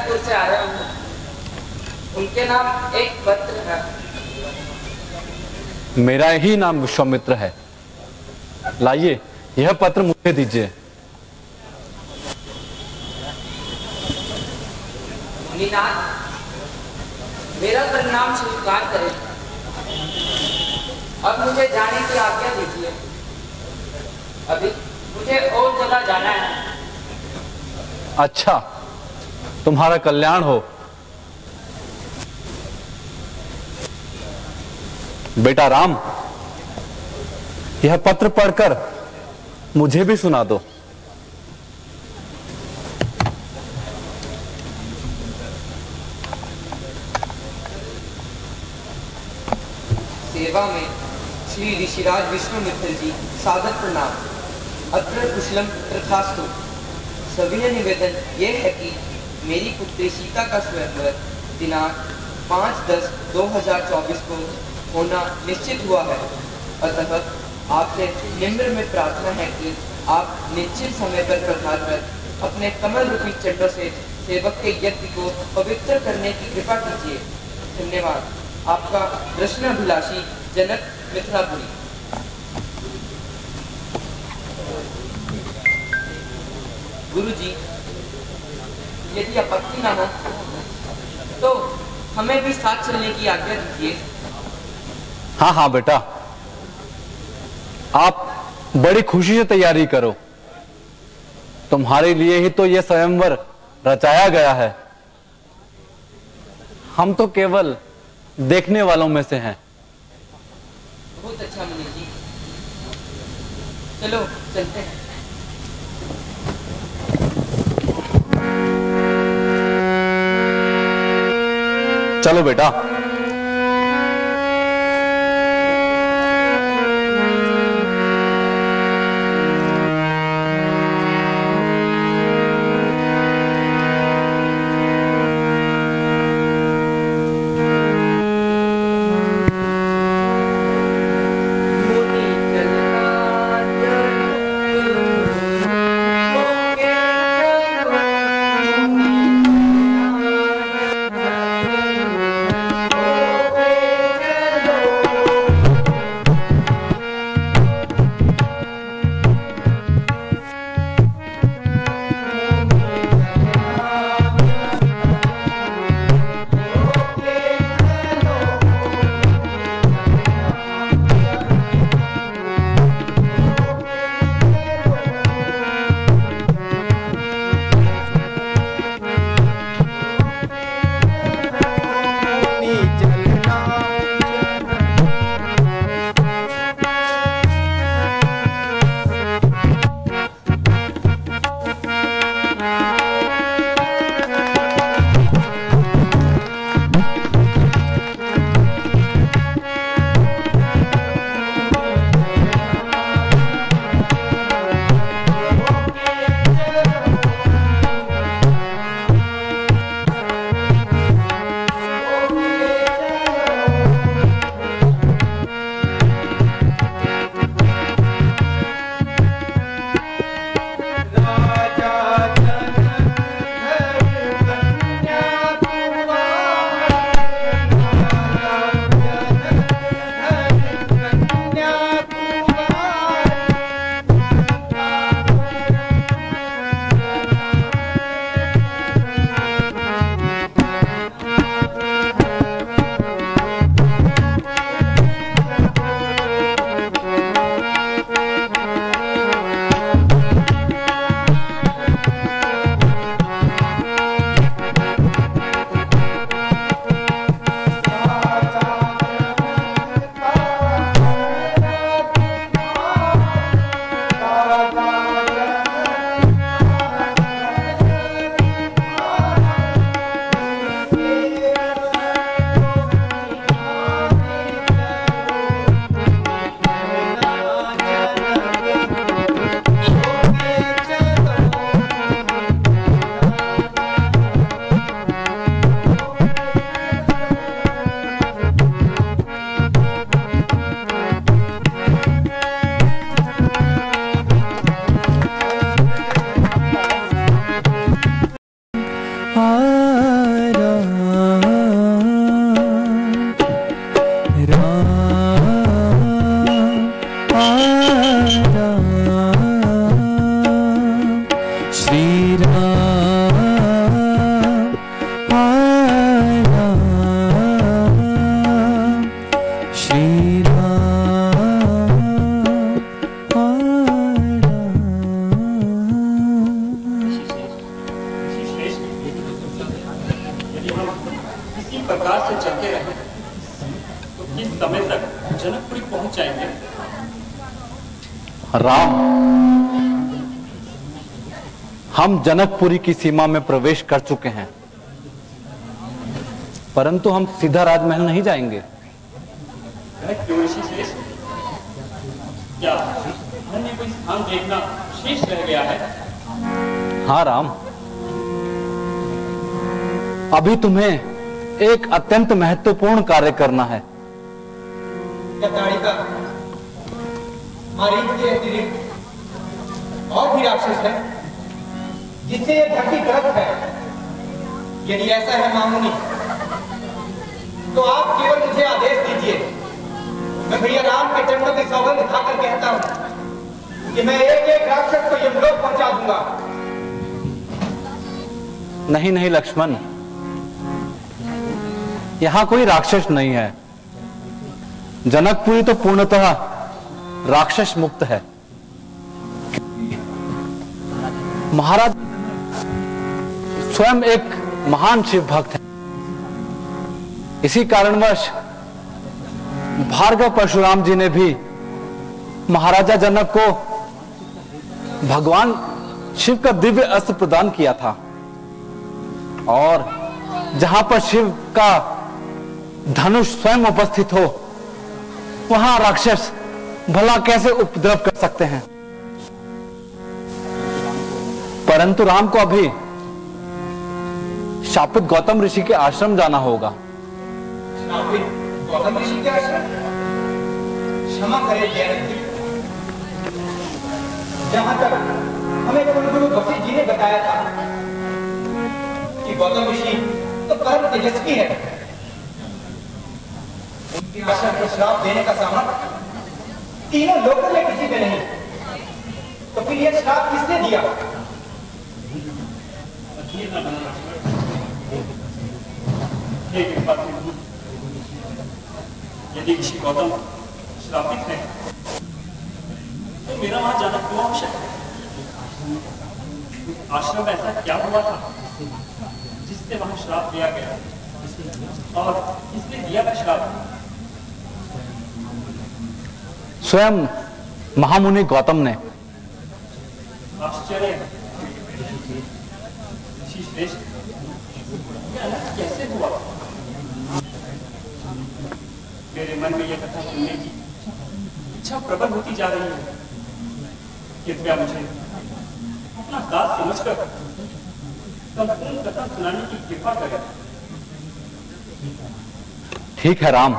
जनकपुर से आ रहे हूँ, उनके नाम एक पत्र है। मेरा ही नाम विश्वामित्र है। लाइए, यह पत्र मुझे दीजिए। मुनिनाथ, मेरा परिणाम स्वीकार करें। अब मुझे जाने की आज्ञा दीजिए। अभी मुझे और जगह जाना है। अच्छा, तुम्हारा कल्याण हो। बेटा राम, यह पत्र पढ़कर मुझे भी सुना दो। सेवा में श्री ऋषिराज विश्वामित्र जी, सादर प्रणाम। अत्र कुशलम तथास्तु। सविनय निवेदन यह है कि मेरी पुत्री सीता का स्वयंवर दिनांक 5/10/2024 को होना निश्चित हुआ है। अतः आपसे निम्र में प्रार्थना है कि आप निश्चित समय पर पधार कर अपने कमल रूपी चरणों से सेवक के यज्ञ को पवित्र करने की कृपा कीजिए। धन्यवाद। आपका दर्शनाभिलाषी जनक, मिथिलापुरी। गुरुजी, यदि आपत्ति ना हो तो हमें भी साथ चलने की आज्ञा दीजिए। हाँ हाँ बेटा, आप बड़ी खुशी से तैयारी करो। तुम्हारे लिए ही तो यह स्वयंवर रचाया गया है। हम तो केवल देखने वालों में से हैं। बहुत अच्छा मुनि जी, चलो चलते हैं। चलो बेटा। यदि हम इसी प्रकार से चलते रहे तो किस समय तक जनकपुरी पहुंच जाएंगे? राम, हम जनकपुरी की सीमा में प्रवेश कर चुके हैं, परंतु हम सीधा राजमहल नहीं जाएंगे। क्यों ऋषिकेश? क्या अन्य कोई स्थान देखना शेष रह गया है? हाँ राम, अभी तुम्हें एक अत्यंत महत्वपूर्ण कार्य करना है। क्या ताड़िका मारीच के अतिरिक्त और भी राक्षस है जिससे यह धरती ग्रस्त है? यदि ऐसा है मामुनी, तो आप केवल मुझे आदेश दीजिए, मैं भैया राम के चरणों की सौगंध खाकर कहता हूं कि मैं एक एक राक्षस को यमलोक पहुंचा दूंगा। नहीं नहीं लक्ष्मण, यहां कोई राक्षस नहीं है। जनकपुरी तो पूर्णतः राक्षस मुक्त है। महाराज स्वयं एक महान शिव भक्त है। इसी कारणवश भार्गव परशुराम जी ने भी महाराजा जनक को भगवान शिव का दिव्य अस्त्र प्रदान किया था, और जहां पर शिव का धनुष स्वयं उपस्थित हो, वहां राक्षस भला कैसे उपद्रव कर सकते हैं। परंतु राम को अभी शापित गौतम ऋषि के आश्रम जाना होगा। गौतम ऋषि के आश्रम? क्षमा करें जयंती, जहां तक हमें कुलगुरु वशिष्ठ जी ने बताया था कि गौतम ऋषि तो परम तेजस्वी है, उनकी आश्रम को श्राप देने का सामर्थ्य तीनों लोगों में किसी में नहीं, तो फिर यह श्राप किसने दिया? यदि ऋषि गौतम श्रापित है तो मेरा वहां जाना क्यों आवश्यक है? आश्रम में ऐसा क्या हुआ था जिससे वहां श्राप दिया गया, और किसने दिया था श्राप? स्वयं महामुनि गौतम ने। आश्चर्य है ऋषि श्रेष्ठ, कैसे हुआ? मेरे मन में यह कथा सुनने की इच्छा प्रबल होती जा रही है। कृपया मुझे अपना दास समझकर संपूर्ण कथा सुनाने की कृपा करें। ठीक है राम,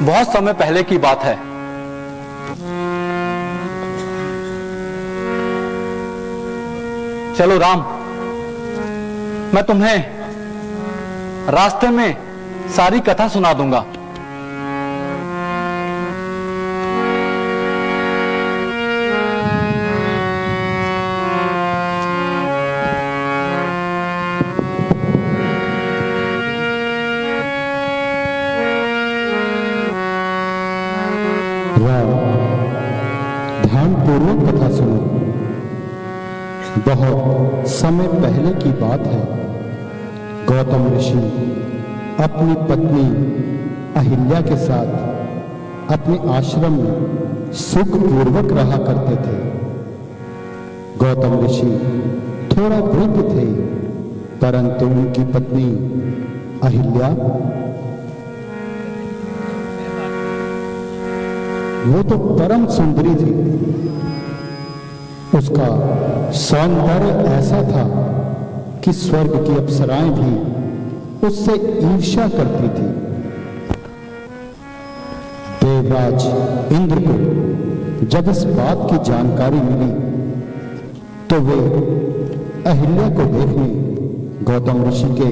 बहुत समय पहले की बात है। चलो राम, मैं तुम्हें रास्ते में सारी कथा सुना दूंगा। ध्यानपूर्वक कथा सुनो। बहुत समय पहले की बात है। गौतम ऋषि अपनी पत्नी अहिल्या के साथ अपने आश्रम में सुखपूर्वक रहा करते थे। गौतम ऋषि थोड़ा वृद्ध थे, परंतु उनकी पत्नी अहिल्या वो तो परम सुंदरी थी। उसका सौंदर्य ऐसा था कि स्वर्ग की अप्सराएं भी उससे ईर्ष्या करती थी। देवराज इंद्र को जब इस बात की जानकारी मिली तो वे अहिल्या को देखने गौतम ऋषि के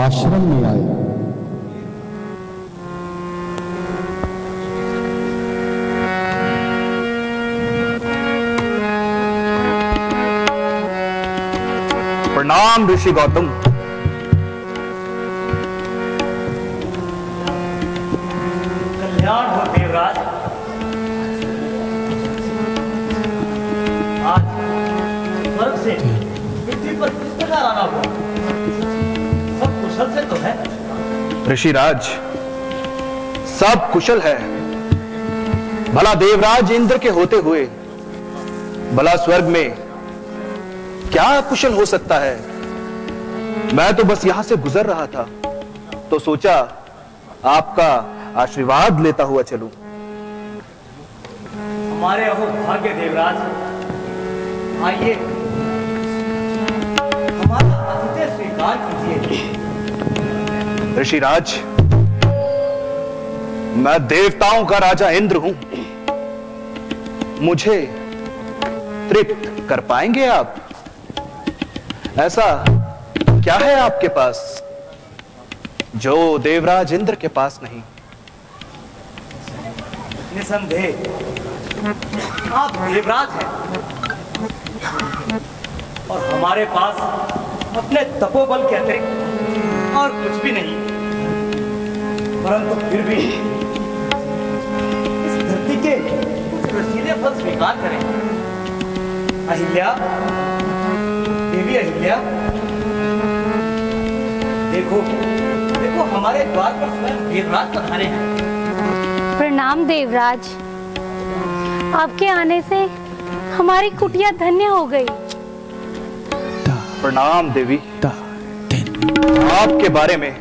आश्रम में आए। प्रणाम ऋषि गौतम। कल्याण हो देवराज। आज स्वर्ग से पृथ्वी पर किस प्रकार आना हुआ? सब कुशल से तो है? ऋषिराज, सब कुशल है। भला देवराज इंद्र के होते हुए भला स्वर्ग में क्या कुशल हो सकता है? मैं तो बस यहां से गुजर रहा था तो सोचा आपका आशीर्वाद लेता हुआ चलूं। हमारे अहो भाग्य देवराज, आइए हमारा आतिथ्य स्वीकार कीजिए। ऋषिराज, मैं देवताओं का राजा इंद्र हूं। मुझे तृप्त कर पाएंगे आप? ऐसा क्या है आपके पास जो देवराज इंद्र के पास नहीं? निसंदेह आप देवराज हैं और हमारे पास अपने तपोबल के अतिरिक्त और कुछ भी नहीं। परंतु फिर भी इस धरती के रसीले फल स्वीकार करें। अहिल्या, देवी अहिल्या, देखो देखो हमारे द्वार पर स्वयं देवराज पधारे हैं। प्रणाम देवराज, आपके आने से हमारी कुटिया धन्य हो गई। प्रणाम देवी। आपके बारे में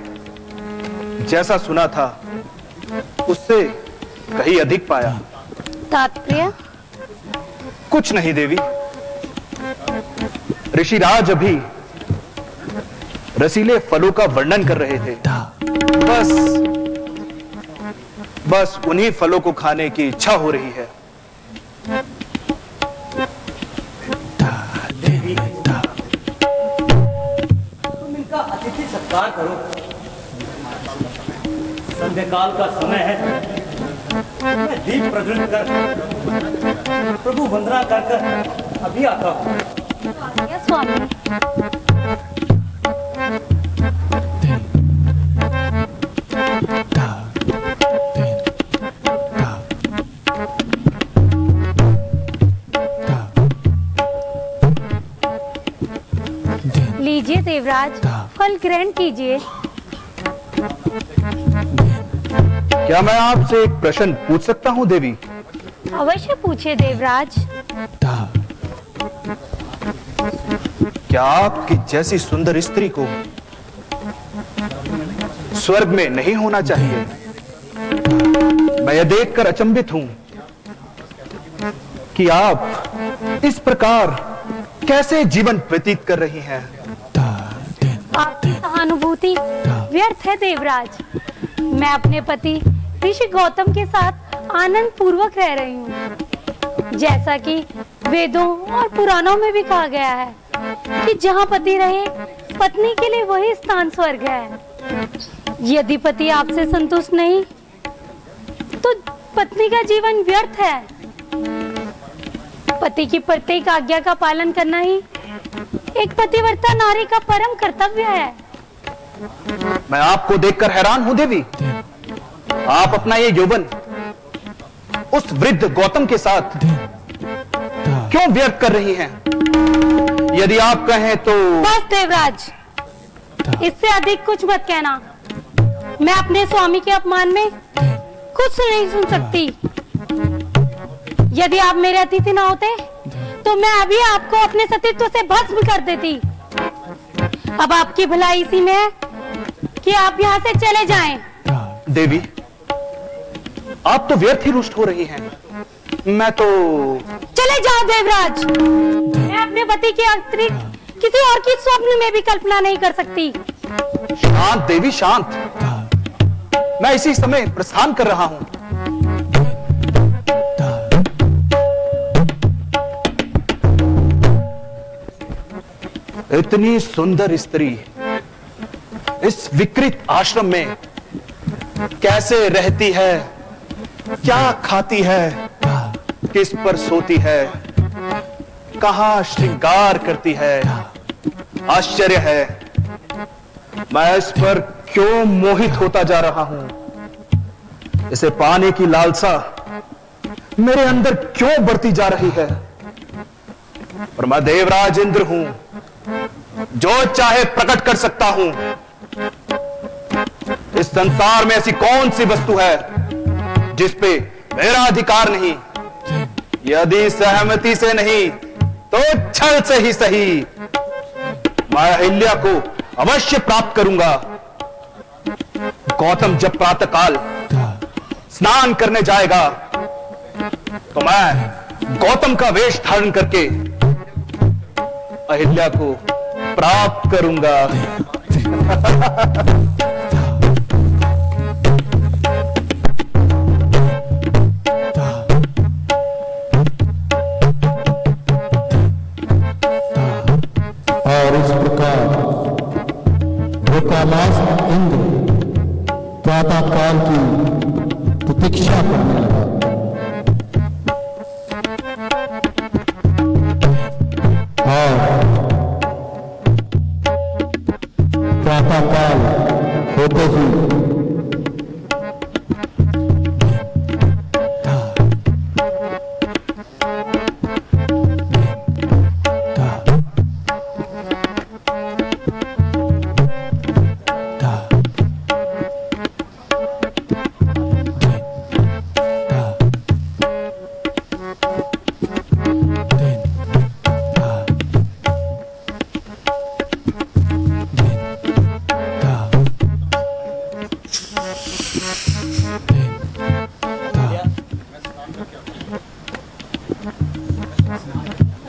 जैसा सुना था उससे कहीं अधिक पाया। तात्पर्य? कुछ नहीं देवी। ऋषिराज अभी रसीले फलों का वर्णन कर रहे थे। बस उन्हीं फलों को खाने की इच्छा हो रही है। तुम इनका अतिथि सत्कार करो। संध्या काल का समय है। मैं दीप प्रज्वलित कर प्रभु वंदना कर अभी आता हूँ। स्वामी, लीजिए देवराज, फल ग्रहण कीजिए। क्या मैं आपसे एक प्रश्न पूछ सकता हूं देवी? अवश्य पूछिए देवराज। क्या आपकी जैसी सुंदर स्त्री को स्वर्ग में नहीं होना चाहिए? मैं यह देखकर अचंभित हूं कि आप इस प्रकार कैसे जीवन व्यतीत कर रही हैं। आपकी सहानुभूति व्यर्थ है देवराज। मैं अपने पति ऋषि गौतम के साथ आनंद पूर्वक रह रही हूँ। जैसा कि वेदों और पुराणों में भी कहा गया है कि जहाँ पति रहे पत्नी के लिए वही स्थान स्वर्ग है। यदि पति आपसे संतुष्ट नहीं तो पत्नी का जीवन व्यर्थ है। पति की प्रत्येक आज्ञा का पालन करना ही एक पतिव्रता नारी का परम कर्तव्य है। मैं आपको देखकर हैरान हूं देवी। आप अपना ये यौवन उस वृद्ध गौतम के साथ क्यों व्यर्थ कर रही हैं? यदि आप कहें तो। बस देवराज, इससे अधिक कुछ मत कहना। मैं अपने स्वामी के अपमान में कुछ नहीं सुन सकती। यदि आप मेरे अतिथि ना होते तो मैं अभी आपको अपने सतीत्व से भस्म कर देती। अब आपकी भलाई इसी में है कि आप यहाँ से चले जाएं। देवी, आप तो व्यर्थ ही रुष्ट हो रही हैं। मैं तो। चले जाओ देवराज। मैं अपने पति के अतिरिक्त किसी और की स्वप्न में भी कल्पना नहीं कर सकती। शांत देवी, शांत। मैं इसी समय प्रस्थान कर रहा हूं। इतनी सुंदर स्त्री इस विकृत आश्रम में कैसे रहती है, क्या खाती है, किस पर सोती है, कहां श्रृंगार करती है, आश्चर्य है। मैं इस पर क्यों मोहित होता जा रहा हूं? इसे पाने की लालसा मेरे अंदर क्यों बढ़ती जा रही है? और मैं देवराज इंद्र हूं, जो चाहे प्रकट कर सकता हूं। इस संसार में ऐसी कौन सी वस्तु है जिस पे मेरा अधिकार नहीं? यदि सहमति से नहीं तो छल से ही सही, मैं अहिल्या को अवश्य प्राप्त करूंगा। गौतम जब प्रातःकाल स्नान करने जाएगा तो मैं गौतम का वेश धारण करके अहिल्या को प्राप्त करूंगा। और इस प्रकार लोकालास इंद्र प्रातःकाल की प्रतीक्षा करने लगा। और प्रातःकाल होते ही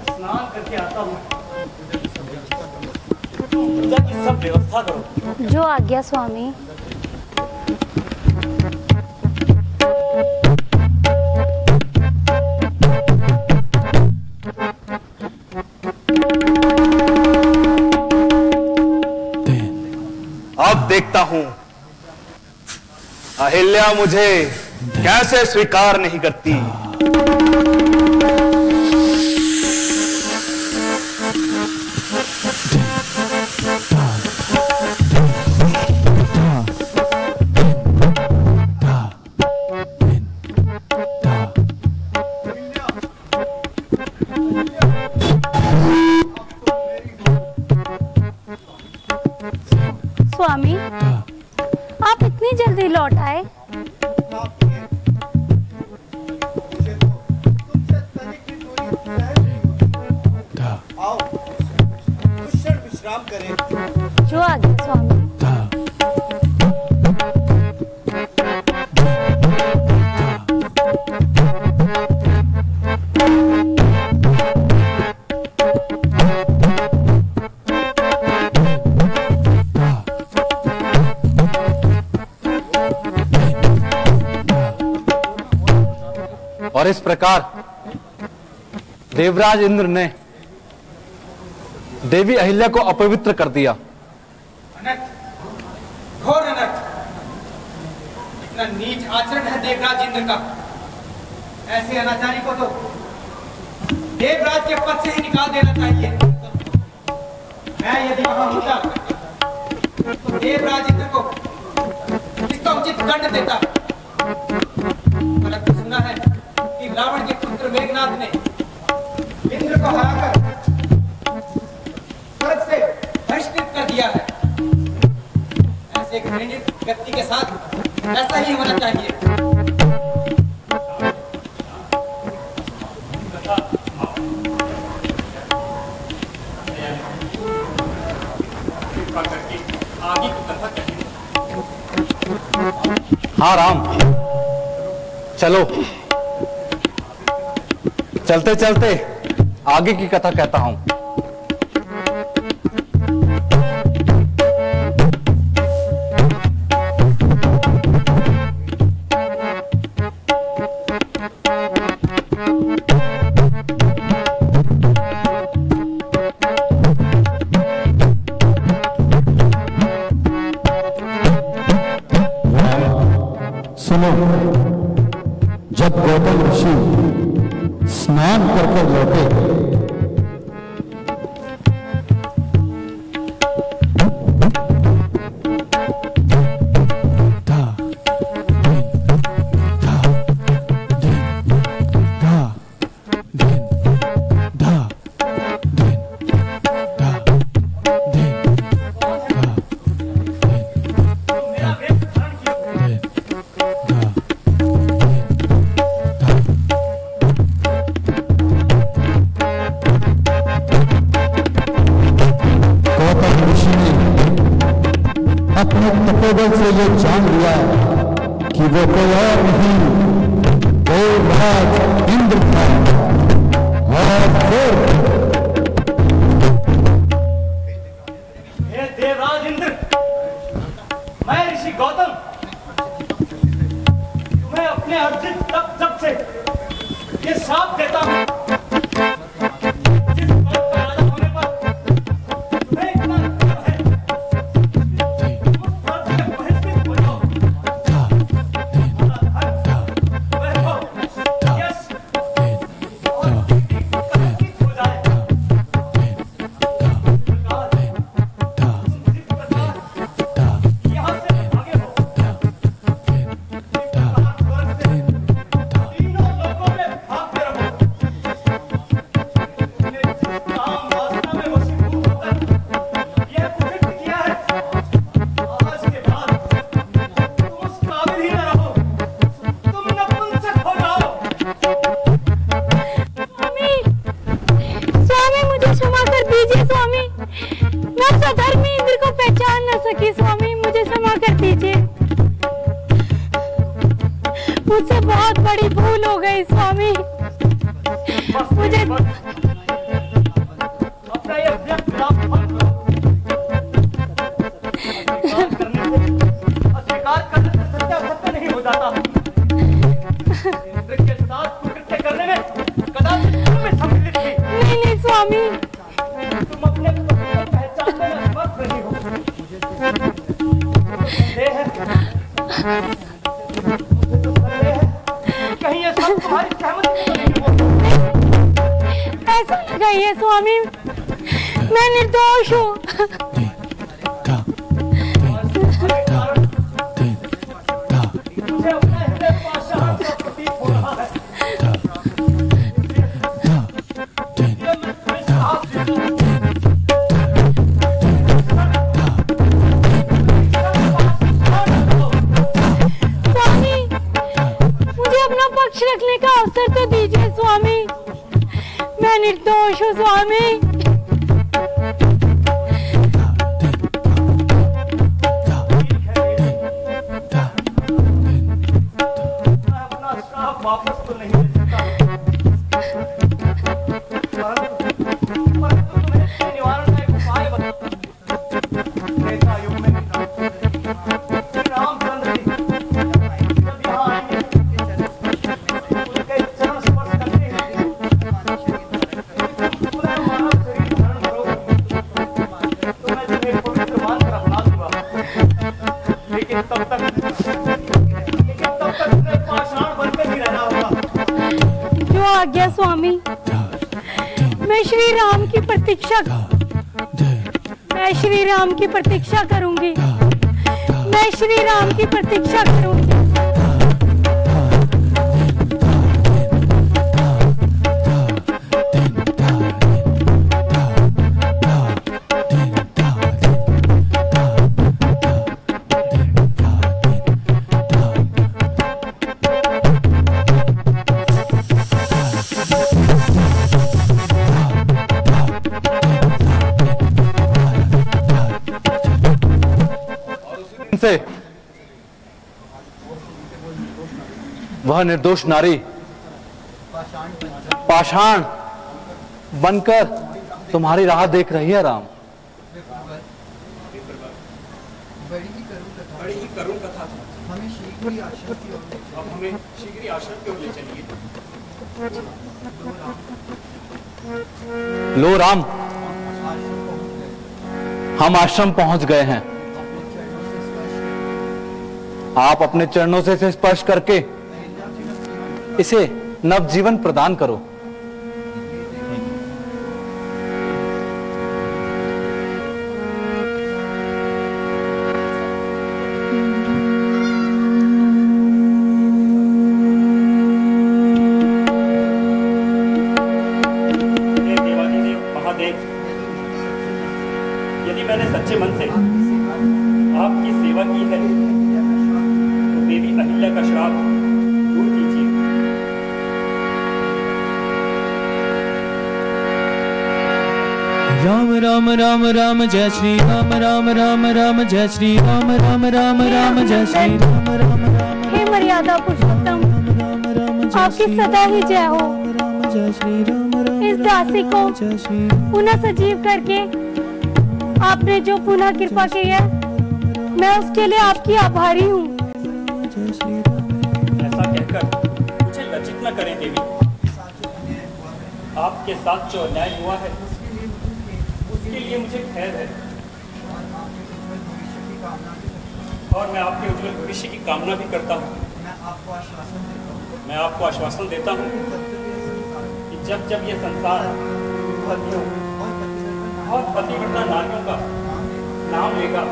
स्नान करके आता हूँ, पूजा की सब व्यवस्था करो। जो आज्ञा स्वामी। अब देखता हूं अहिल्या मुझे कैसे स्वीकार नहीं करती। स्वामी, आप इतनी जल्दी लौट आए? आओ, कुछ क्षण विश्राम करें। जो आज्ञा स्वामी। और इस प्रकार देवराज इंद्र ने देवी अहिल्या को अपवित्र कर दिया। अनर्थ, घोर अनर्थ। इतना नीच आचरण है देवराज इंद्र का। ऐसे अनाचारी को तो देवराज के पद से ही निकाल देना चाहिए। मैं यदि वहां होता तो देवराज इंद्र को इसका उचित दंड देता। परंतु सुना है कि रावण के पुत्र मेघनाथ ने इंद्र को हराकर स्वर्ग से बहिष्कृत कर दिया है। ऐसे घृणित व्यक्ति के साथ ऐसा ही होना चाहिए। आगे की कथा कहिए। हाँ राम, चलो चलते चलते आगे की कथा कहता हूं। सुनो, जब गौतम ऋषि स्नान करके लौटे तपोबल से ये जान लिया कि वो कोई और नहीं, देवराज इंद्र था। और फिर हे देवराज इंद्र, मैं ऋषि गौतम तुम्हें अपने अर्जित तप जब से ये श्राप देता हूं। जिस पद का राजा होने पर तुम्हें इतना गर्व है, उस पद से बहिष्कृत हो जाओ। वैभव, यश और कीर्ति कलंकित हो जाए। जिस प्रकार यहाँ से आगे हो, स्वर्ग से तीनों लोकों में भागते रहो। तुमने जिस काम वासना में वशीभूत होकर यह कुकृत्य किया है, आज के बाद तुम उस काबिल ही न रहो, तुम नपुंसक हो जाओ। स्वामी, स्वामी मुझे क्षमा कर दीजिए स्वामी, मैं सधर्मी इंद्र को पहचान न सकी। स्वामी मुझे क्षमा कर दीजिए, मुझसे बहुत बड़ी भूल हो गई स्वामी। मुझे अपना यह व्यक्त विलाप बंद करो। अस्वीकार करने से सत्य असत्य नहीं हो जाता। इंद्र के साथ कुकृत्य करने में कदाचित तुम में सम्मिलित थी। नहीं स्वामी, तुम अपने पति को पहचानने में असमर्थ रही हो। संदेह है, मुझे तो संदेह है कि कहीं ये सब तुम्हारी सहमति से तो नहीं हुआ। ऐसा न कहिए स्वामी, मैं निर्दोष हूँ। मुझे अपना हृदय पाषाण सा प्रतीत हो रहा है। ये मैं तुम्हें साफ देता हूं। स्वामी मुझे अपना पक्ष रखने का अवसर तो दीजिए स्वामी, मैं निर्दोष हूँ स्वामी। मैं अपना श्राप वापस तो नहीं ले सकता, परंतु तुम्हें इसके निवारण का एक उपाय बताता हूं। त्रेता युग में श्री रामचंद्र जी जब यहाँ आएंगे, उनके चरण स्पर्श करते ही पुनः मानव शरीर धारण करोगे, तो मैं तुम्हें पवित्र मानकर अपना दूंगा। लेकिन तब तक तुम्हें पाषाण बनकर ही रहना होगा। जो आज्ञा स्वामी, मैं श्री राम की प्रतीक्षा करूंगी, मैं श्री राम की प्रतीक्षा करूंगी। से वह निर्दोष नारी पाषाण बनकर तुम्हारी राह देख रही है राम। बड़ी ही करुण कथा थी। हमें शीघ्र ही आश्रम की ओर ले चलिए। लो राम, हम आश्रम पहुंच गए हैं। आप अपने चरणों से इसे स्पर्श करके इसे नवजीवन प्रदान करो। यदि मैंने सच्चे मन से आपकी सेवा की है तो देवी अहिल्या का श्राप दूर कीजिए। राम राम राम राम जय श्री राम राम राम राम जय श्री राम राम राम राम जय श्री राम राम राम। हे मर्यादा पुरुषोत्तम, आपकी सदा ही जय हो। इस दासी को पुनः सजीव करके आपने जो पुनः कृपा की है, मैं उसके लिए आपकी आभारी हूँ। ऐसा कहकर मुझे लज्जित न करें देवी। आपके साथ जो अन्याय हुआ है उसके लिए मुझे खैर है, और मैं आपके उज्जवल भविष्य की कामना भी करता हूँ। मैं आपको आश्वासन देता हूँ कि जब जब ये संसार पतियों और पतिव्रता नारियों का नाम लेगा,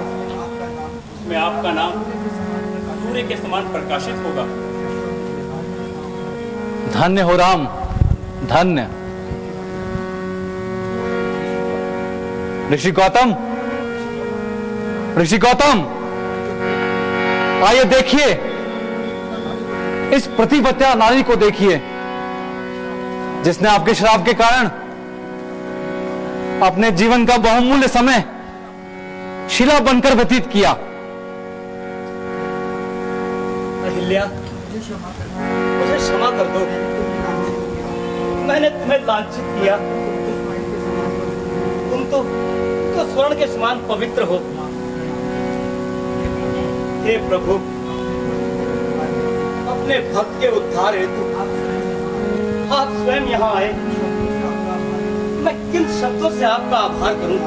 उसमें आपका नाम सूर्य के समान प्रकाशित होगा। धन्य हो राम, धन्य। ऋषि गौतम, ऋषि गौतम, आइए देखिए, इस प्रतिपत्या नारी को देखिए जिसने आपके श्राप के कारण अपने जीवन का बहुमूल्य समय शिला बनकर व्यतीत किया। अहिल्या, मुझे क्षमा कर दो। मैंने तुम्हें लांछित किया। तुम तो स्वर्ण के समान पवित्र हो। हे प्रभु, अपने भक्त के उद्धार हेतु आप स्वयं यहाँ आए। मैं किन शब्दों से आपका आभार करूं?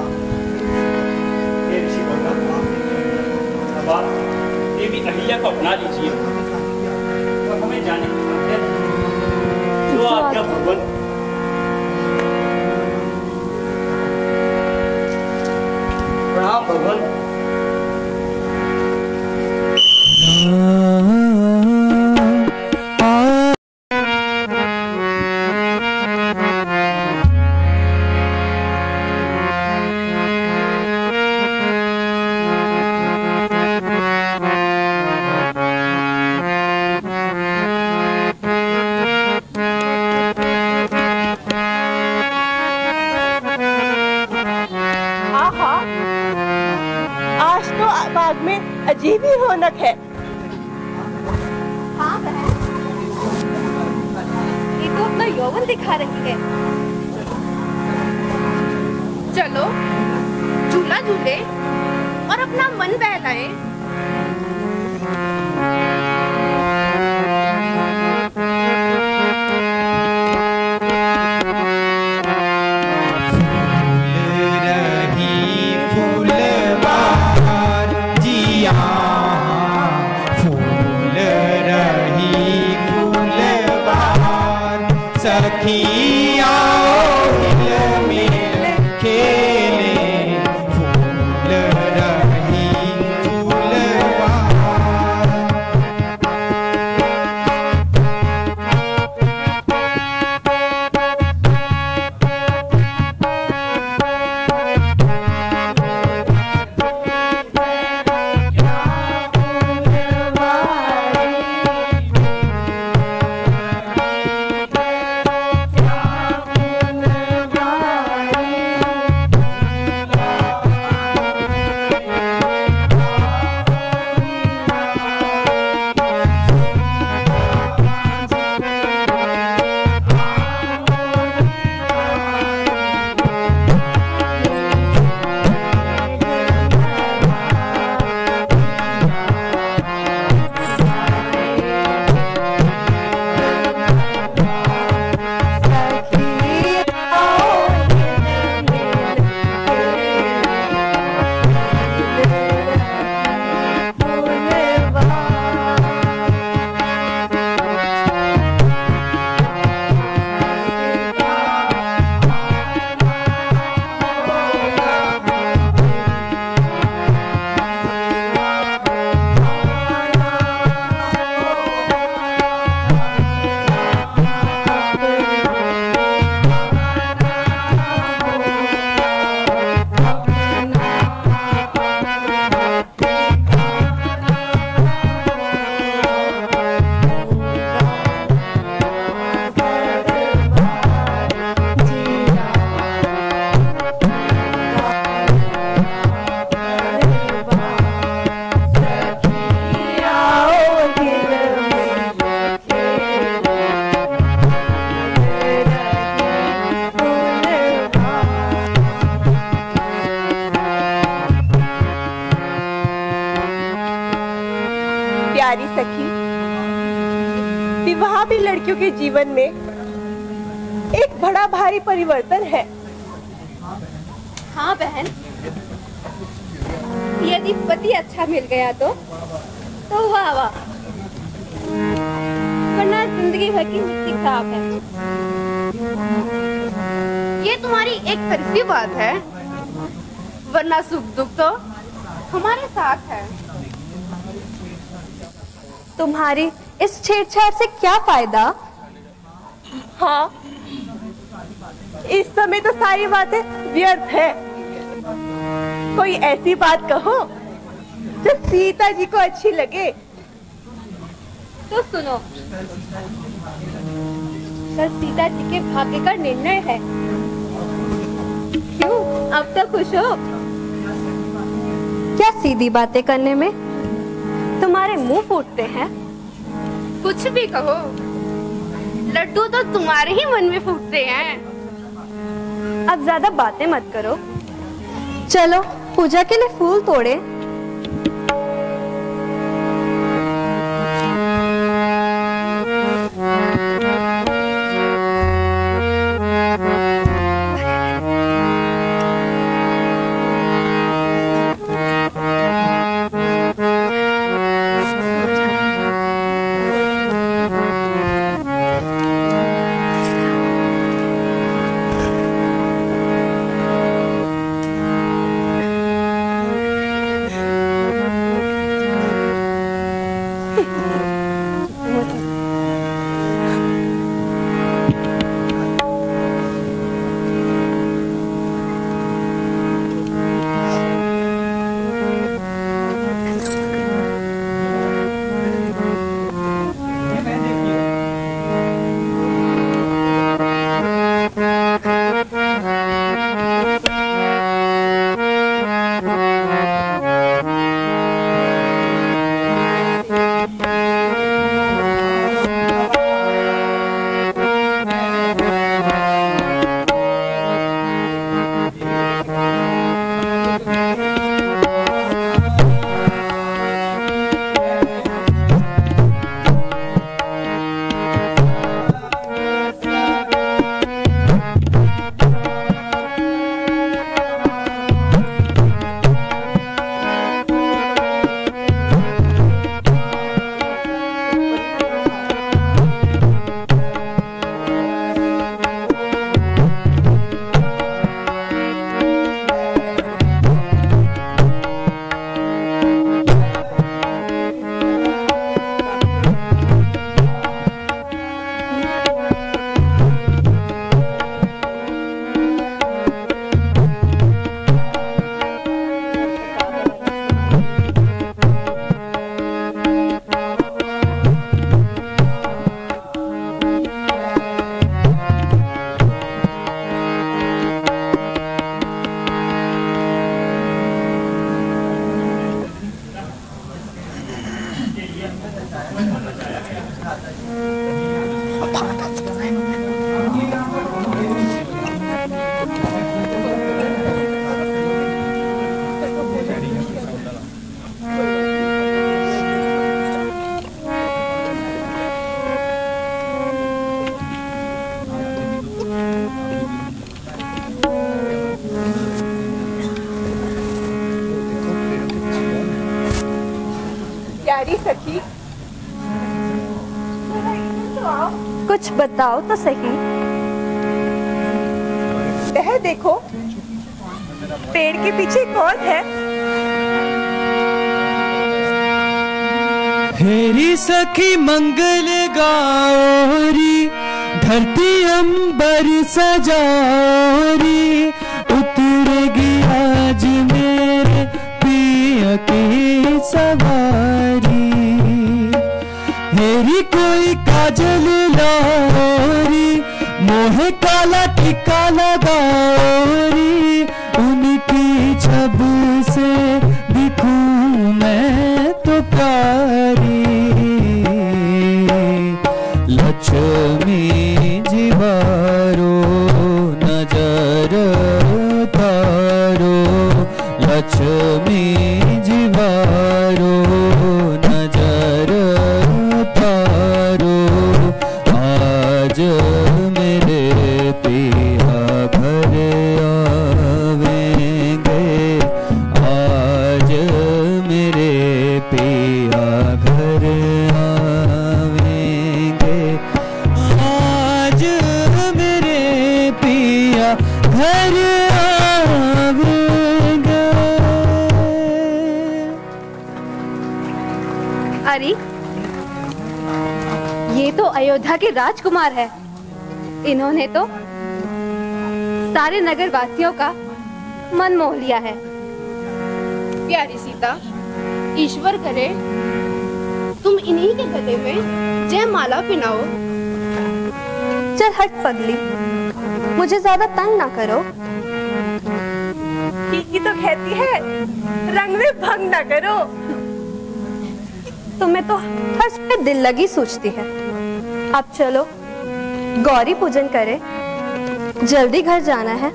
हे ऋषि गौतम, अब आप देवी अहिल्या को अपना लीजिए और हमें जाने की संख्या जो आज्ञा भगवान। प्रणाम भगवान। अजीब ही रौनक है। हाँ बहन, ये तो अपना यौवन दिखा रही है। चलो झूला झूले और अपना मन बहलाए। खेले फूल रही फूल प्यारी सखी, विवाह भी लड़कियों के जीवन में एक बड़ा भारी परिवर्तन है। हाँ बहन, यदि पति अच्छा मिल गया तो वाह वाह, वरना जिंदगी भर की मिट्टी खराब है। ये तुम्हारी एक तरफी बात है, वरना सुख दुख तो हमारे साथ है। तुम्हारी इस छेड़छाड़ से क्या फायदा? हाँ, इस समय तो सारी बातें व्यर्थ है। कोई ऐसी बात कहो जो सीता जी को अच्छी लगे। तो सुनो, कल सीता जी के भाग्य का निर्णय है। क्यों, अब तो खुश हो? क्या सीधी बातें करने में तुम्हारे मुंह फूटते हैं? कुछ भी कहो, लड्डू तो तुम्हारे ही मन में फूटते हैं। अब ज्यादा बातें मत करो, चलो पूजा के लिए फूल तोड़े। प्यारी सखी, कुछ बताओ तो सही। वह देखो, पेड़ के पीछे कौन है? हेरी सखी मंगल गाओरी, धरती अंबर सजाओरी, उतरेगी आज मेरे पिया की सवारी। हेरी कोई काजल लाओरी, मोहे काला टिका लगाओरी, उनकी छब से दिखूं मैं तो प्यारी। लक्ष्मी जीवारो नजर तारो, लक्ष्मी जीवारो नजर राजकुमारी, ये तो अयोध्या के राजकुमार है। इन्होंने तो सारे नगर वासियों का मन मोह लिया है। प्यारी सीता, ईश्वर करे तुम इन्हीं के गले में जयमाला पिनाओ। चल हट पगली, मुझे ज्यादा तंग ना करो। की तो कहती है रंग में भंग ना करो। तुम्हें तो हर्ष पे दिल लगी सोचती है। अब चलो गौरी पूजन करें, जल्दी घर जाना है,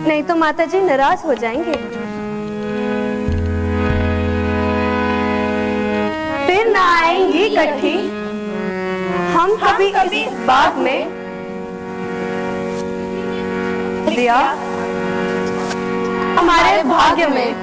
नहीं तो माताजी नाराज हो जाएंगे। फिर ना आएंगी इकट्ठी हम कभी इस बाग में दिया हमारे भाग्य में।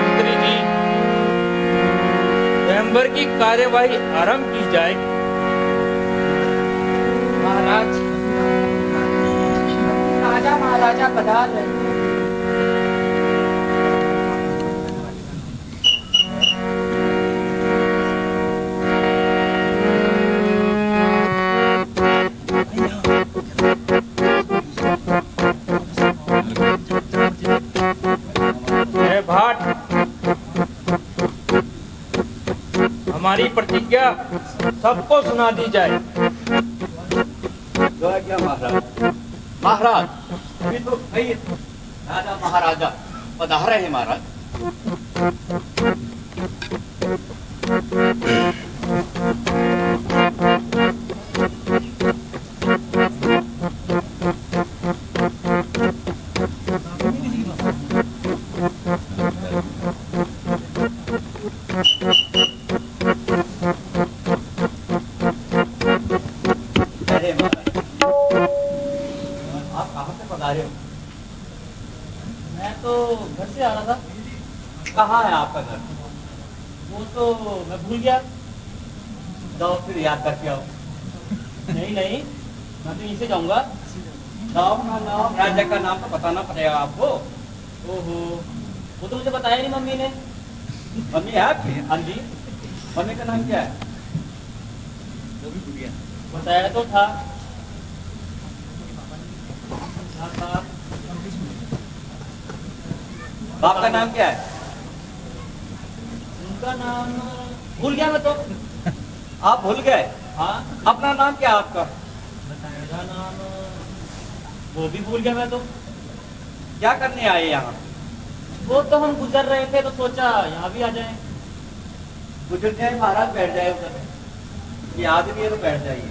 मंत्री जी, स्वयंवर की कार्यवाही आरंभ की जाए। महाराज, राजा महाराजा पधार रहे हैं। हमारी प्रतिज्ञा सबको सुना दी जाए। क्या महाराज? महाराज, अभी तो भाई राजा महाराजा पधार रहे हैं महाराज। कहाँ है आपका घर? वो तो मैं भूल गया। जाओ फिर याद करके आओ। नहीं नहीं, मैं तो यहीं से जाऊंगा। नाम ना नाम, राजा का नाम तो बताना पड़ेगा आपको। ओहो, वो तो मुझे बताया नहीं मम्मी ने। मम्मी है आपकी? हाँ जी। मम्मी का नाम क्या है? वो भी भूल गया। बताया तो था। बाप का नाम क्या है? उनका नाम भूल गया मैं तो। आप भूल गए? हाँ। अपना नाम क्या है आपका? मेरा नाम वो भी भूल गया मैं तो। क्या करने आए यहाँ? वो तो हम गुजर रहे थे तो सोचा यहाँ भी आ जाए। गुजर जाए महाराज, बैठ जाए उधर। ये आदमी है तो बैठ जाइए।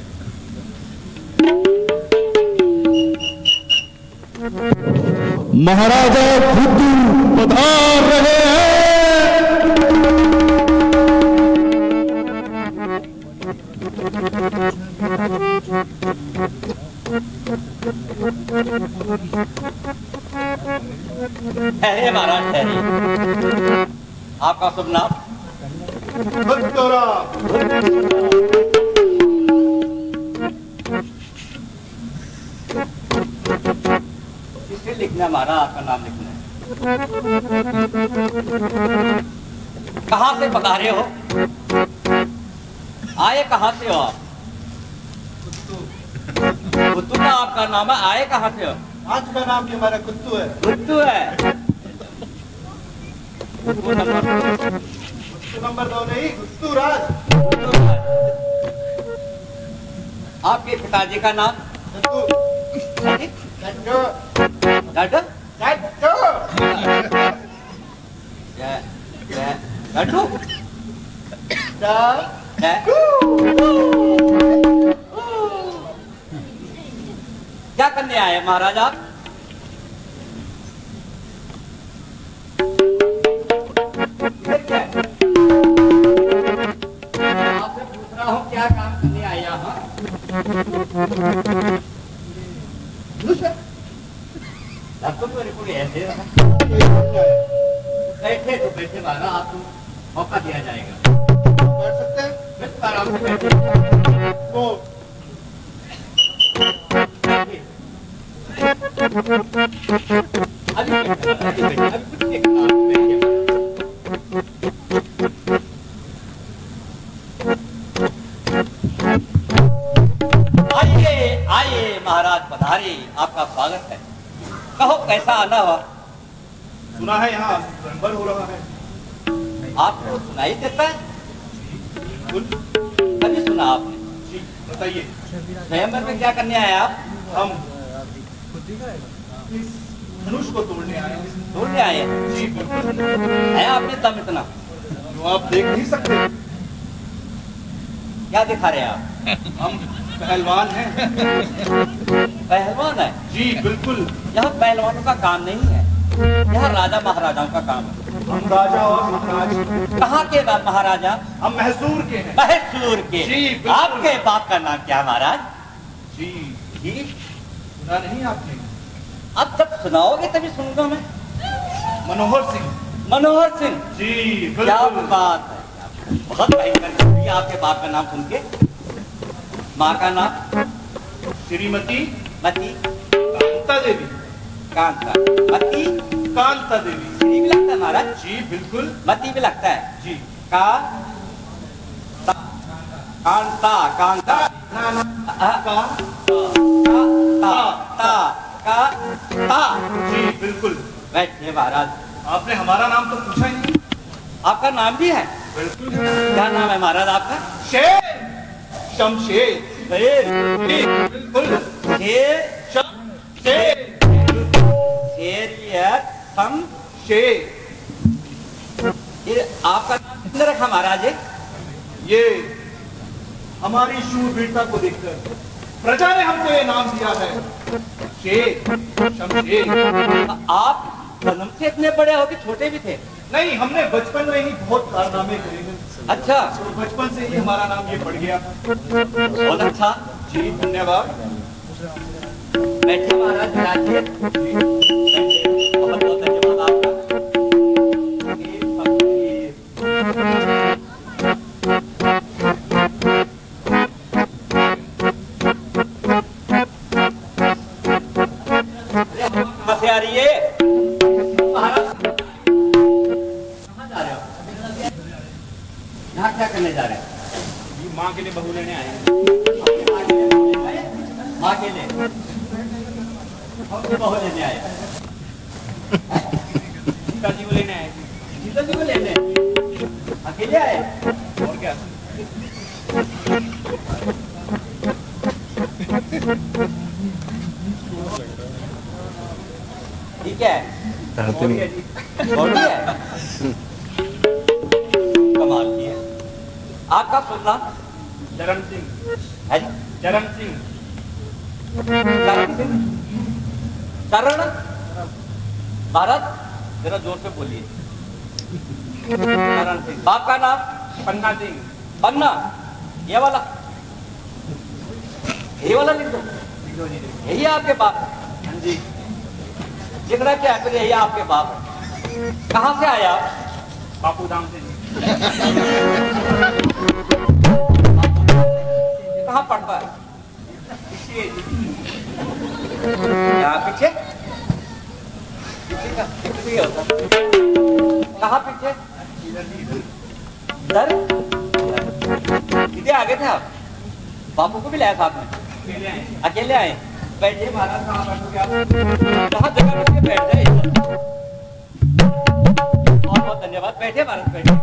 महाराजा खुद पधार रहे ठहरिए महाराज, ठहरिए। आपका शुभ नाम? किससे लिखना हमारा? आपका नाम लिखना है। कहाँ से पधारे हो? आए कहाँ से हो आप? कुत्तू का आपका नाम है, आए कहाँ से हो? आज का नाम भी हमारा कुत्तू है। कुत्तू है? कुत्तू नंबर 2 नहीं, कुत्तू राज। आपके पिताजी का नाम? क्या करने आए महाराज आप? आपसे पूछ रहा हूँ क्या काम करने आए यहाँ? तो पूरी ऐसे बैठे तो बैठे बारा, आपको मौका दिया जाएगा। बैठ सकते हैं? आराम से बैठिए। वो आइए आइए महाराज पधारे, आपका स्वागत है। कहो कैसा आना हुआ? सुना है यहाँ स्वयंवर हो रहा है। आपको सुनाई देता है? कभी सुना आपने? जी बताइए। स्वयंवर में क्या करने आए आप? हम इस धनुष को तोड़ने आए हैं। तोड़ने आए हैं? जी बिल्कुल। है आपने दम इतना? जो आप देख नहीं सकते। क्या दिखा रहे हैं आप? हम पहलवान हैं। पहलवान है? जी बिल्कुल। यहाँ पहलवानों का काम नहीं है, यहाँ राजा महाराजाओं का काम है। हम राजा और महाराज। कहाँ के बाप महाराजा? हम मैसूर के हैं। मैसूर के? जी बिल्कुल। आपके बाप का नाम क्या है महाराज? जी जी सुना नहीं आपने? अब तब सुनाओगे तभी सुनूंगा मैं। मनोहर सिंह। मनोहर सिंह? जी क्या बिल्कुल। बात है, बहुत भयंकर हुई आपके बाप का नाम सुन के। माँ का नाम? श्रीमती मती कांता देवी। कांता। मती कांता देवी। श्री भी लगता है महाराज? जी बिल्कुल। मती भी लगता है? जी। का कांता कांता ना ना का का ता। जी बिल्कुल। बैठिए महाराज। आपने हमारा नाम तो पूछा ही नहीं। आपका नाम भी है? बिल्कुल। क्या नाम है महाराज आपका? शेर। शमशेर। शेर? बिल्कुल। शेर शेर। शेर सम शेर। ये आपका नाम किसने रखा महाराज? ये हमारी शूरवीरता को देखकर प्रजा ने हमको ये नाम दिया है, शेर शमशेर। आप जन्म से इतने बड़े हो कि छोटे भी थे? नहीं, हमने बचपन में ही बहुत कारनामे करे हैं। अच्छा, तो बचपन से ही हमारा नाम ये पड़ गया। बहुत अच्छा। जी धन्यवाद। बैठे महाराज, बैठिए। बहुत बहुत धन्यवाद आपका। से आ रही है महाराज, कहाँ जा रहे हो? यहाँ क्या करने जा रहे हैं? माँ के लिए बहू लेने आए हैं। माँ के लिए बहू लेने आए? पिताजी को लेने आए। पिताजी को लेने अकेले आए? और क्या? ठीक है, कमाल की है। आपका शुभ नाम? चरण सिंह। है जी? चरण सिंह। चरण सिंह? चरण? भारत, जरा जोर से बोलिए। चरण सिंह। बाप का नाम? पन्ना सिंह। पन्ना? ये वाला लिख दो। यही है आपके बाप? हाँ जी। जिगरा क्या है, यही आपके बाप? कहाँ से आया आप? बापू धाम से। कहाँ पड़ता है? यहाँ पीछे? पीछे का पीछे होता? कहाँ पीछे? इधर? इधर आगे थे आप? बापू को भी लाया साथ में? अकेले आए? बैठिए महाराज, कहाँ बैठोगे आप? कहाँ जगह बैठ के बैठ जाए। बहुत बहुत धन्यवाद। बैठिए महाराज, बैठिए।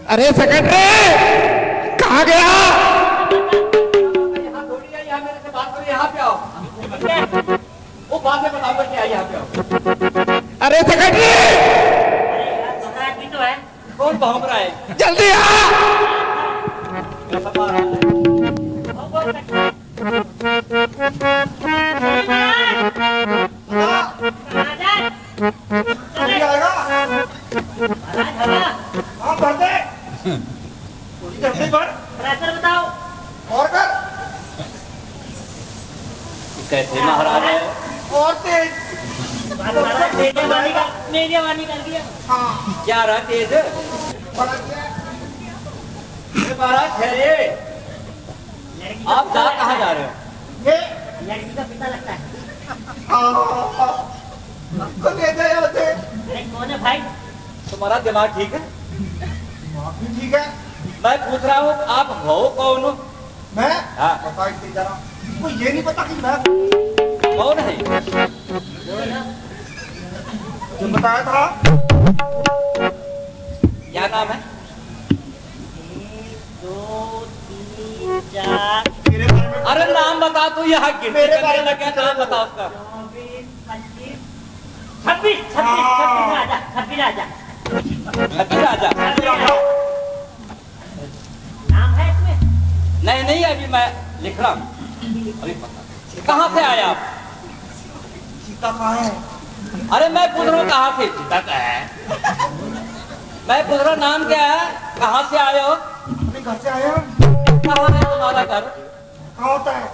अरे सेक्रेटरी, कहाँ गया? यहाँ थोड़ी है, यहाँ मेरे से बात करो, यहाँ पे आओ। वो बाद में बताऊंगा क्या, यहाँ पे आओ। अरे सेक्रेटरी, तो है कौन भौंक रहा है? जल्दी आ। कैसे महाराज है? और तेज क्या रहा तेज? महाराज ठहरिए, आप जा कहाँ जा रहे हो? ये लड़की का पिता लगता है। तो ले जाए यहाँ से। अरे कौन है भाई? तुम्हारा दिमाग ठीक है? ठीक है। मैं पूछ रहा हूँ आप हो कौन हो? मैं? हाँ। पता ही जरा। को ये नहीं पता कि मैं कौन है? जो बताया था। क्या नाम है? 1 2 3 4 अरे नाम बता तू, यहाँ मेरे बारे में क्या नाम बता उसका? 26 राजा। नाम है इसमें? नहीं अभी मैं लिख रहा हूँ, अभी पता। कहाँ से आए आप? सीता कहाँ है? अरे मैं पूछ रहा हूँ कहाँ से? सीता का है। मैं पूछ रहा हूँ नाम क्या है, कहाँ से आए हो? अपने घर से आया। कहाँ है तुम्हारा घर? कहाँ होता है?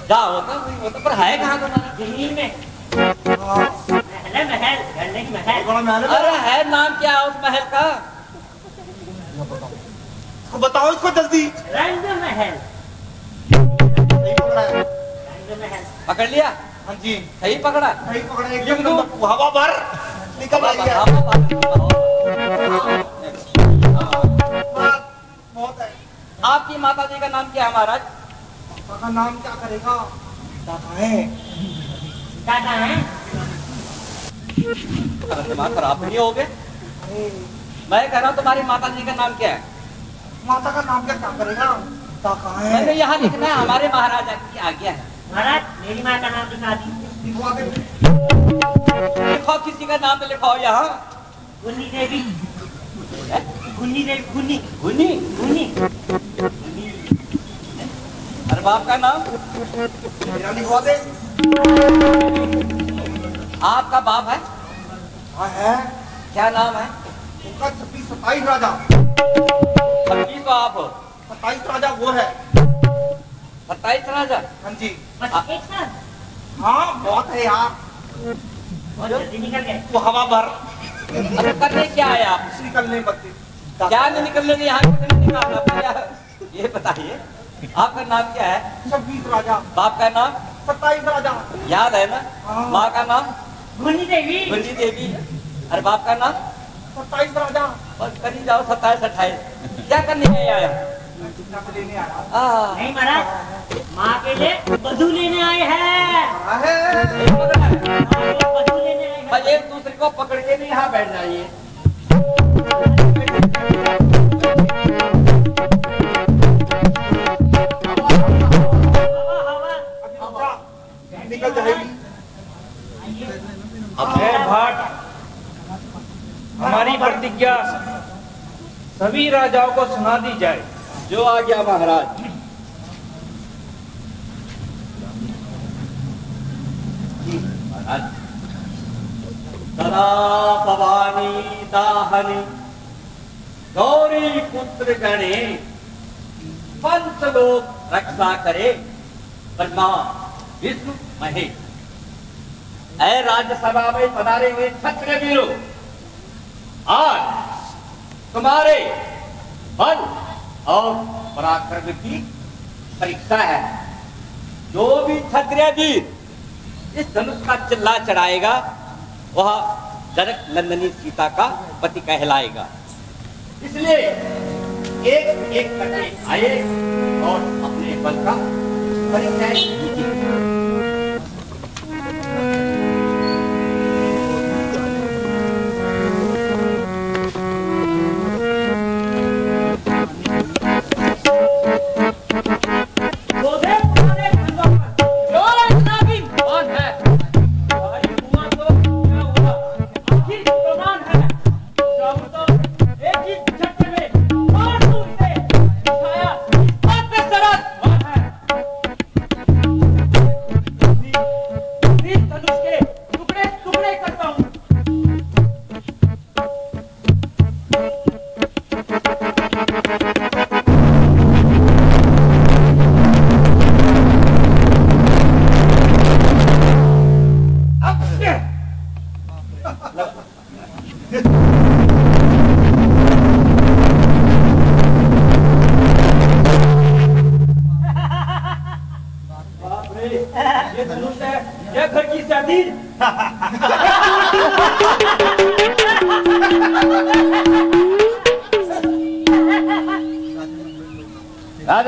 क्या होता पर है कहाँ तुम्हारा? दिल्ली में। महल महल। अरे है, नाम क्या है उस महल का? तो बताओ इसको जल्दी। रंग महल। नहीं पकड़ा है। रंग महल पकड़ लिया? हाँ जी सही पकड़ा। सही पकड़ा है। एकदम नंबर हवा भर निकल आई है। बहुत है। आपकी माता जी का नाम क्या है महाराज? का नाम क्या करेगा? दादा है। दादा है। दिमाग खराब नहीं हो गए? मैं कह रहा हूँ तुम्हारी माता जी का नाम क्या है? माता का नाम क्या करेगा? दादा है। मैंने यहाँ लिखना है, हमारे महाराजा की आज्ञा है। महाराज मेरी माँ का नाम लिखा दी। लिखो, किसी का नाम तो लिखाओ यहाँ। गुन्नी देवी। गुन्नी देवी। गुन्नी गुन्नी गुन्नी। अरे बाप का नाम? मेरा लिखवा दे। आपका बाप है? हाँ है। क्या नाम है? उनका 26 27 राजा। 26 तो आप हो। 27 राजा वो है। 27 राजा? हाँ जी। बस एक साथ। हाँ बहुत है यार। बहुत जल्दी निकल गए। वो हवा भर। अरे करने क्या है आप? निकलने बच्चे। क्या नहीं निकलने के यहाँ कुछ नहीं निकालना। ये बताइए आपका नाम क्या है? 26 राजा। बाप का नाम? 27 राजा। याद है ना? माँ का नाम? गुन्नी देवी। गुन्नी देवी। अरे बाप का नाम? 27 राजा। बस करी जाओ 27 28। क्या करने आया? लेने आया। नहीं महाराज, माँ के लिए वधू लेने आए हैं। वधू लेने आए हैं। एक दूसरे को पकड़ के नहीं यहाँ बैठ जाइए। निकल जाएगी। अभय भाट, हमारी प्रतिज्ञा सभी राजाओं को सुना दी जाए। जो आ गया महाराज। सदा भवानी दाहनी गौरी पुत्र गणे पंचलोक रक्षा करे ब्रह्मा विष्णु महेश। ऐ राज्यसभा में पधारे हुए क्षत्रिय वीरों, आज तुम्हारे बल और पराक्रम की परीक्षा है। जो भी क्षत्रिय वीर इस धनुष का चिल्ला चढ़ाएगा वह जनक नंदनी सीता का पति कहलाएगा। इसलिए एक एक करके आए और अपने बल का परिचय दीजिए।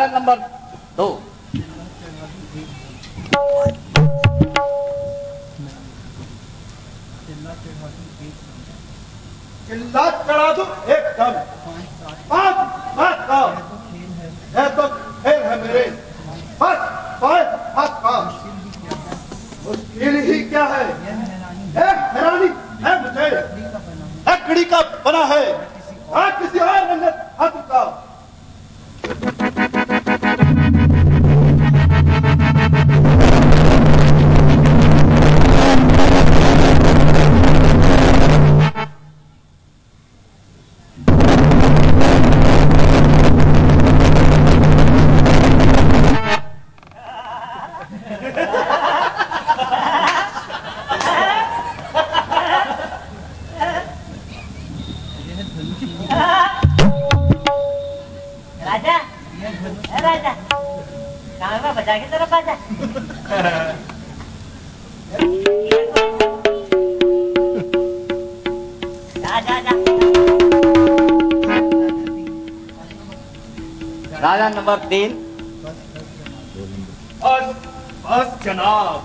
राजा नंबर 2। चिल्ला चढ़ा दो एकदम। पाँच हाथ का है तो खेल है मेरे, बस 5 हाथ का। मुश्किल ही क्या है, एक हैरानी है मुझे, लकड़ी का बना है किसी और रंगत हाथ का। राजा, राजा, कांगड़ा बजा के तरफ आजा। राजा नंबर 3। बस जनाब,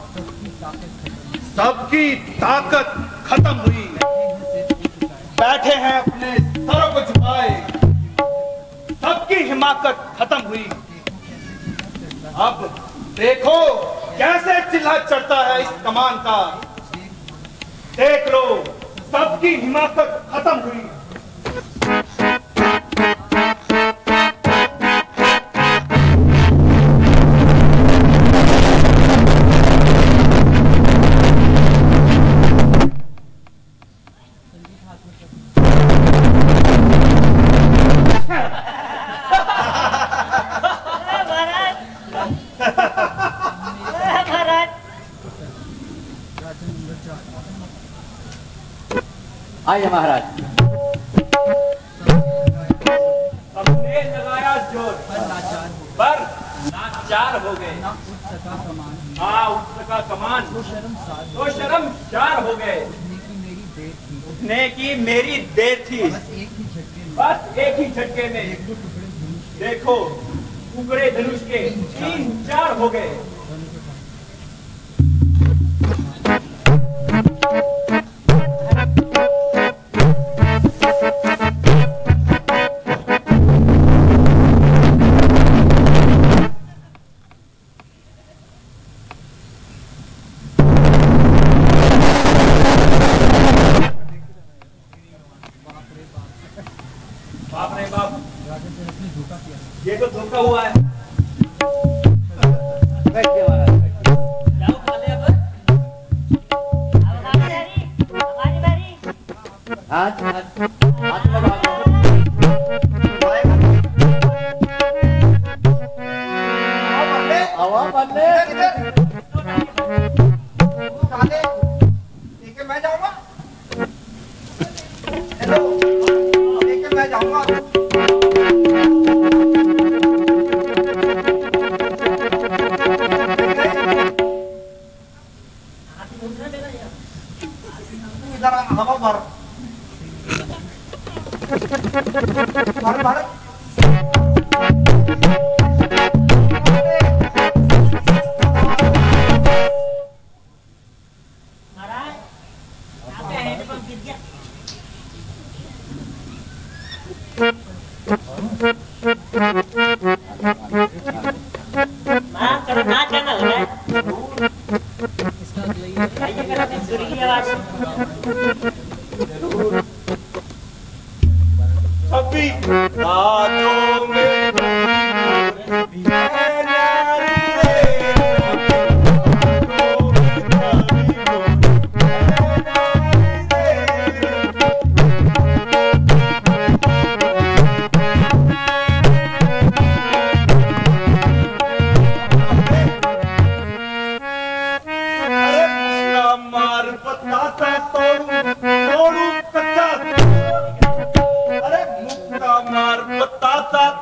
सबकी ताकत खत्म हुई, बैठे हैं अपने सरों को झुकाए, सबकी हिमाकत खत्म हुई। अब देखो कैसे चिल्ला चढ़ता है इस कमान का, देख लो सबकी हिमाकत खत्म हुई। आइए महाराज। हमने लगाया जोर पर नाचार हो गए। हाँ उठ सका कमान तो शर्मसार हो गए। उठने की मेरी देर थी, बस एक ही झटके में देखो टुकड़े धनुष के 3-4 हो गए। बाप रे बाप, ये तो धोखा हुआ है। बैठिए महाराज, जाओ खाले अब। हमारी बारी। हाथ लगा दो। हवा बंदे लेके मैं जाऊंगा, हेलो लेके मैं जाऊंगा। इधर हवा भर भर सभी बातों में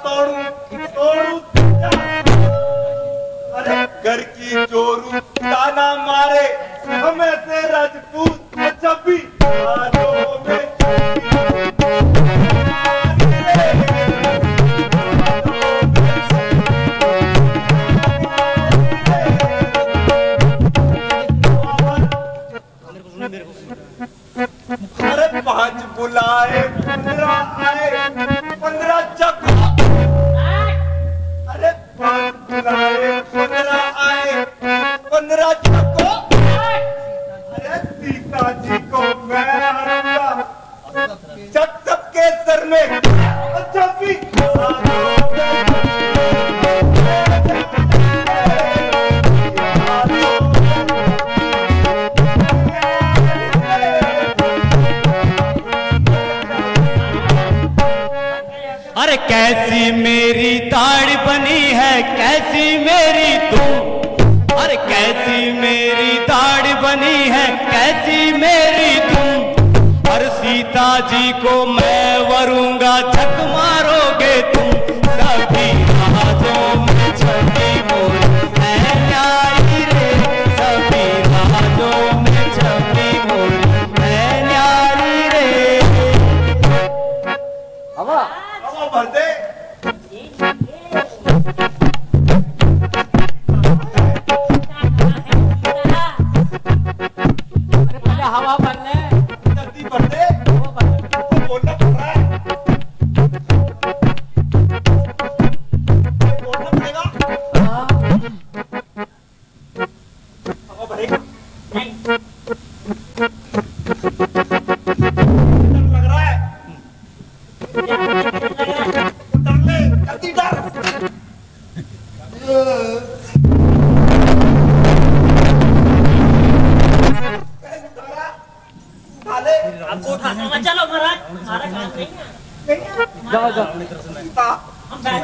तोड़ू 15 आए 15 जब अरे 5 आए 15 आए 15 जब अरे सीता जी को मैं हराऊंगा जब सबके सर में जब भी अरे कैसी मेरी दाढ़ी बनी है, कैसी मेरी तुम, अरे कैसी मेरी दाढ़ी बनी है, कैसी मेरी तुम। और सीता जी को मैं वरूंगा झक मारोगे तुम। सभी राजों में छठी मोर है न्यारी रे, सभी राजों में छठी मोर है न्यारी रे। हवा भर दे। हवा भरने जल्दी भर दे। बोलना पड़ रहा है। बोलना पड़ेगा। हवा भरेगा। लग रहा है। उतर ले, जल्दी डर। आपको उठाना मत चलो महाराज, हमारा काम नहीं है। जाओ जाओ हम बैठ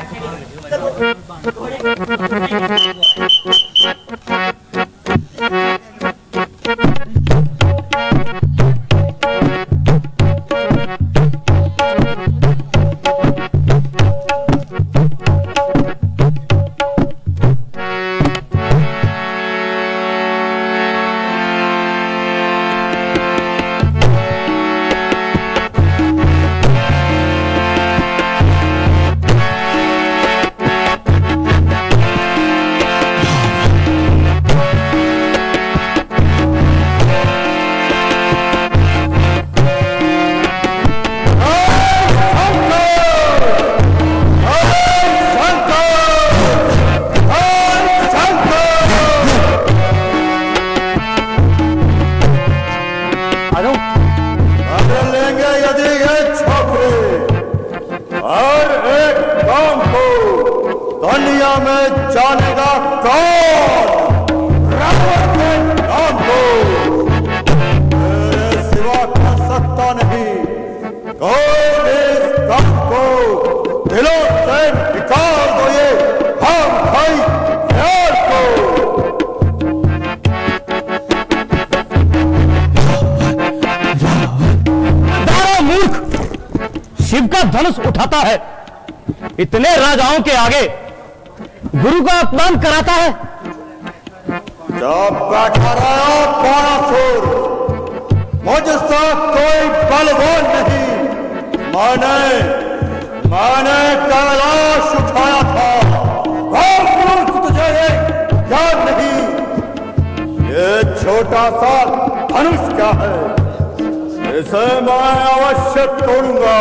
धनुष उठाता है, इतने राजाओं के आगे गुरु का अपमान कराता है। जब बैठा रहा बाणासुर, मुझसे कोई बलवान नहीं। मैंने कैलाश उठाया था। तुझे याद नहीं? ये छोटा सा धनुष क्या है? इसे मैं अवश्य तोड़ूंगा।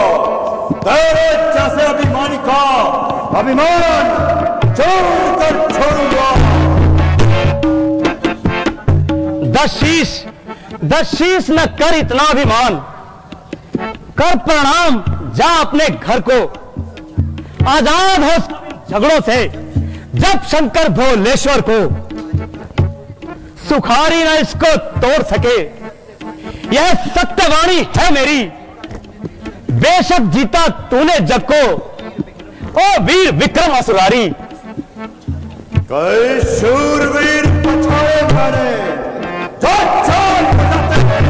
तेरे जैसे अभिमानी का अभिमान जोड़ कर छोड़ूंगा। दशीष न कर इतना अभिमान, कर प्रणाम, जा अपने घर को। आजाद हो झगड़ों से, जब शंकर भोलेश्वर को सुखारी न इसको तोड़ सके। यह सत्यवाणी है मेरी, बेशक जीता तूने जग को, ओ वीर विक्रम असुरारी। कई शूरवीर पछाड़े मैंने, जो चाल बजाते हैं।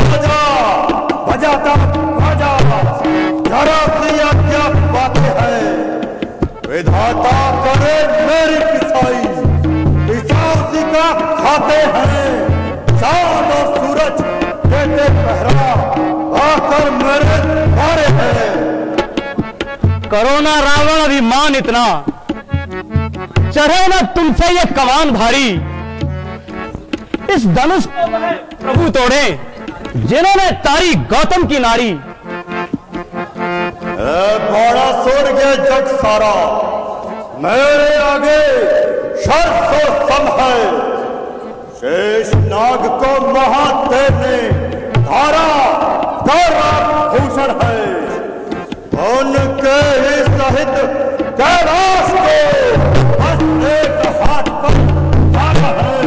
राजा बजाता राजा, जरा सी आज्ञा बातें हैं। विधाता करे मेरी पिसाई, पिसासी का खाते हैं। चांद और सूरज देते पहरा, आकर मेरे मारे हैं। करो ना रावण अभिमान इतना, चढ़े ना तुमसे ये कमान भारी। इस धनुष को प्रभु तोड़े, जिन्होंने तारी गौतम की नारी। बड़ा स्वर्ग जग सारा मेरे आगे शर्त सम है। शेष नाग को महादेव ने धारा भूषण है। उनके ही सहित कैलाश को एक हाथ पर जाना है।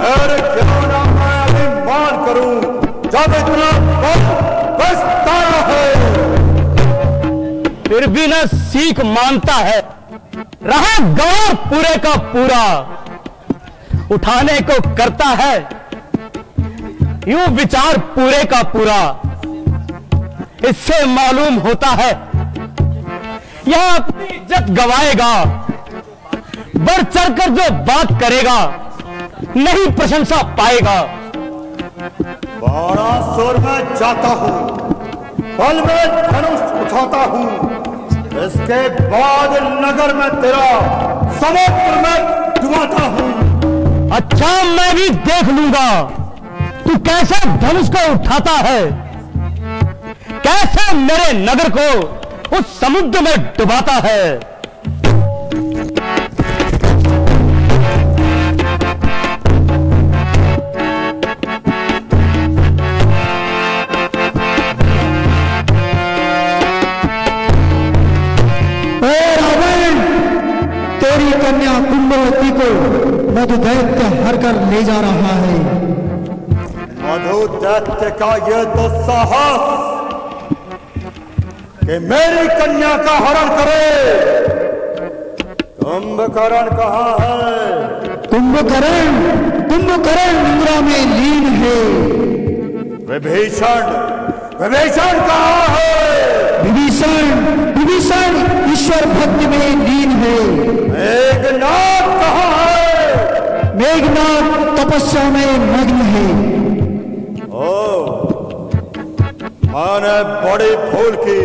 अरे क्यों ना मैं अभिमान करूं जब इतना पछताना है। फिर भी न सीख मानता है, रहा गौर पूरे का पूरा। उठाने को करता है यूं विचार पूरे का पूरा। इससे मालूम होता है यह अपनी इज्जत गवाएगा। बढ़ चढ़कर जो बात करेगा नहीं प्रशंसा पाएगा। बड़ा सुर में जाता हूं, बल में धनुष उठाता हूं। इसके बाद नगर में तेरा समुद्र में डुबाता हूं। अच्छा मैं भी देख लूंगा तू कैसे धनुष को उठाता है, कैसे मेरे नगर को उस समुद्र में डुबाता है। तेरी कन्या कुंभवती को मधु दैत्य हर कर ले जा रहा है। मधु दैत्य का ये तो साहस कि मेरी कन्या का हरण करे। कुंभकर्ण कहाँ है? कुंभकर्ण इंद्रा में लीन है। विभीषण कहाँ है? विभीषण ईश्वर भक्ति में लीन है। मेघनाथ कहाँ है? मेघनाथ तपस्या में मग्न है। मैंने बड़ी भूल की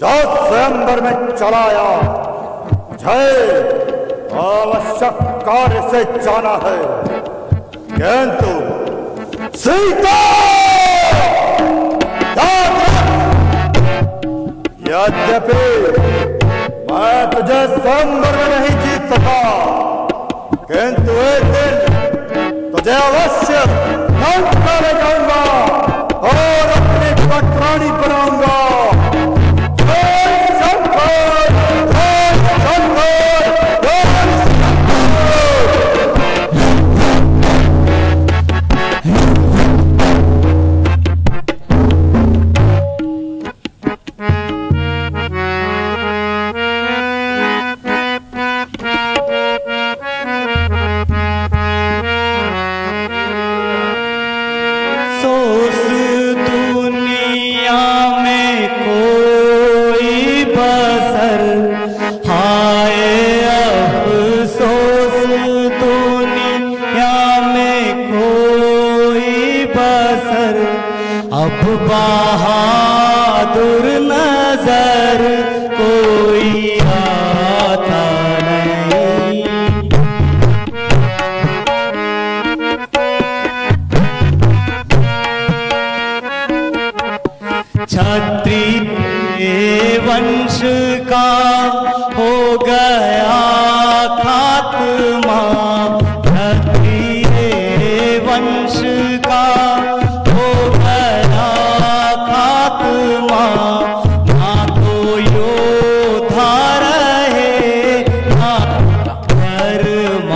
जो स्वयंवर में चलाया। मुझे आवश्यक कार्य से जाना है, किंतु सीता यद्यपि मैं तुझे स्वयंवर में नहीं जीत सका, किंतु एक दिन तुझे अवश्य लंका ले जाऊंगा और अपनी पटरानी बनाऊंगा। जय शंकर, जय शंकर, जय बहादुर नजर कोई आता नहीं। क्षत्रिय वंश का हो गया खात्मा। क्षत्रिय वंश का हो गया खात्मा। ना तो योद्धा रहे ना धर्मात्मा।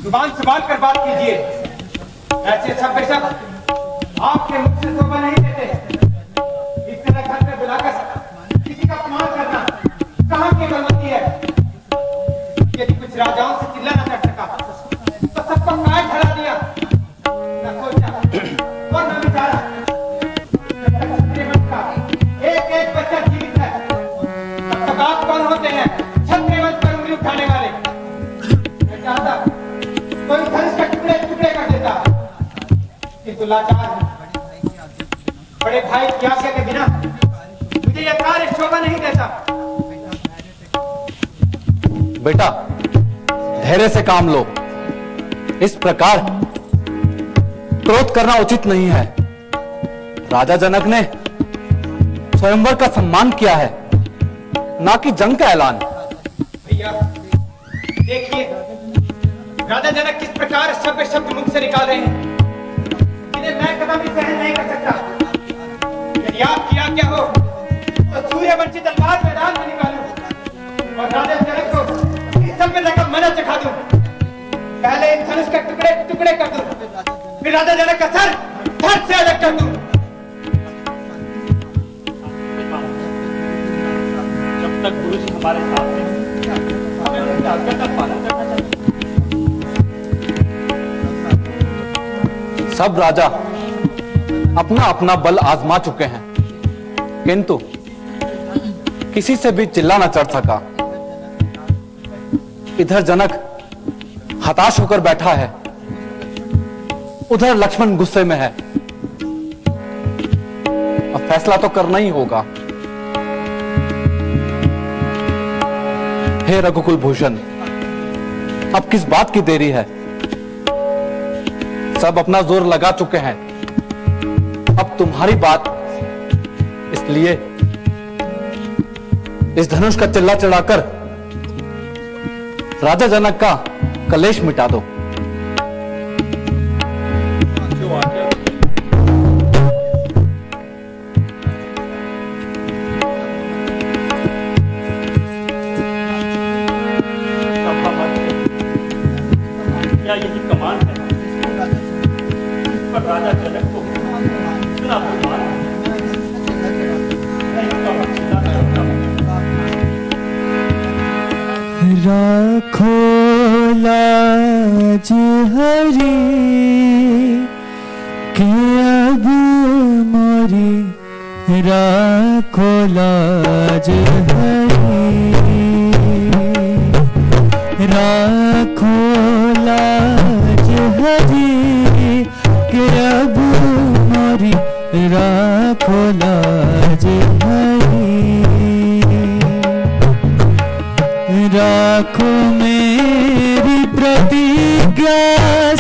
जुबान संभाल कर बात कीजिए। ऐसे सब बेशक आपके मुख से शोभा नहीं देते। इस तरह घर में बुलाकर किसी का अपमान करना कहाँ की गलती है। यदि कुछ राजाओं से चिल्ला न कर सका तो सबको काय ठहरा दिया। तो लाचार हूं। बड़े भाई की आज्ञा के बिना मुझे यह कार्य शोभा नहीं देता। बेटा, धैर्य से काम लो। इस प्रकार क्रोध करना उचित नहीं है। राजा जनक ने स्वयंवर का सम्मान किया है, ना कि जंग का ऐलान। भैया देखिए, राजा जनक किस प्रकार शब्द शब्द मुख से निकाल रहे हैं, जिन्हें मैं कदम भी सहन नहीं कर सकता। यदि आपकी आज्ञा हो तो सूर्यवंशी तलवार मैदान में निकालूं और राजा जनक को इस सभ्यता का मना चखा दूं। पहले इन धनुष के टुकड़े टुकड़े कर दूं, फिर राजा जनक का सर धड़ से अलग कर दूं। जब तक गुरु जी हमारे साथ हैं, हमें उनकी आज्ञा का पालन करना चाहिए। सब राजा अपना अपना बल आजमा चुके हैं, किंतु किसी से भी चिल्ला न चढ़ सका। इधर जनक हताश होकर बैठा है, उधर लक्ष्मण गुस्से में है। अब फैसला तो करना ही होगा। हे रघुकुल भूषण, अब किस बात की देरी है? सब अपना जोर लगा चुके हैं, अब तुम्हारी बात। इसलिए इस धनुष का चिल्ला चढ़ाकर राजा जनक का कलेश मिटा दो। क्या यही कमान है पर राजा जनक को इतना अपमान? राखो लाज हरी के अब मोरी, राखो लाज हरी, राखो लाज हरी के अब मोरी, राखो लाज हरी। राखो मेरी प्रतिज्ञा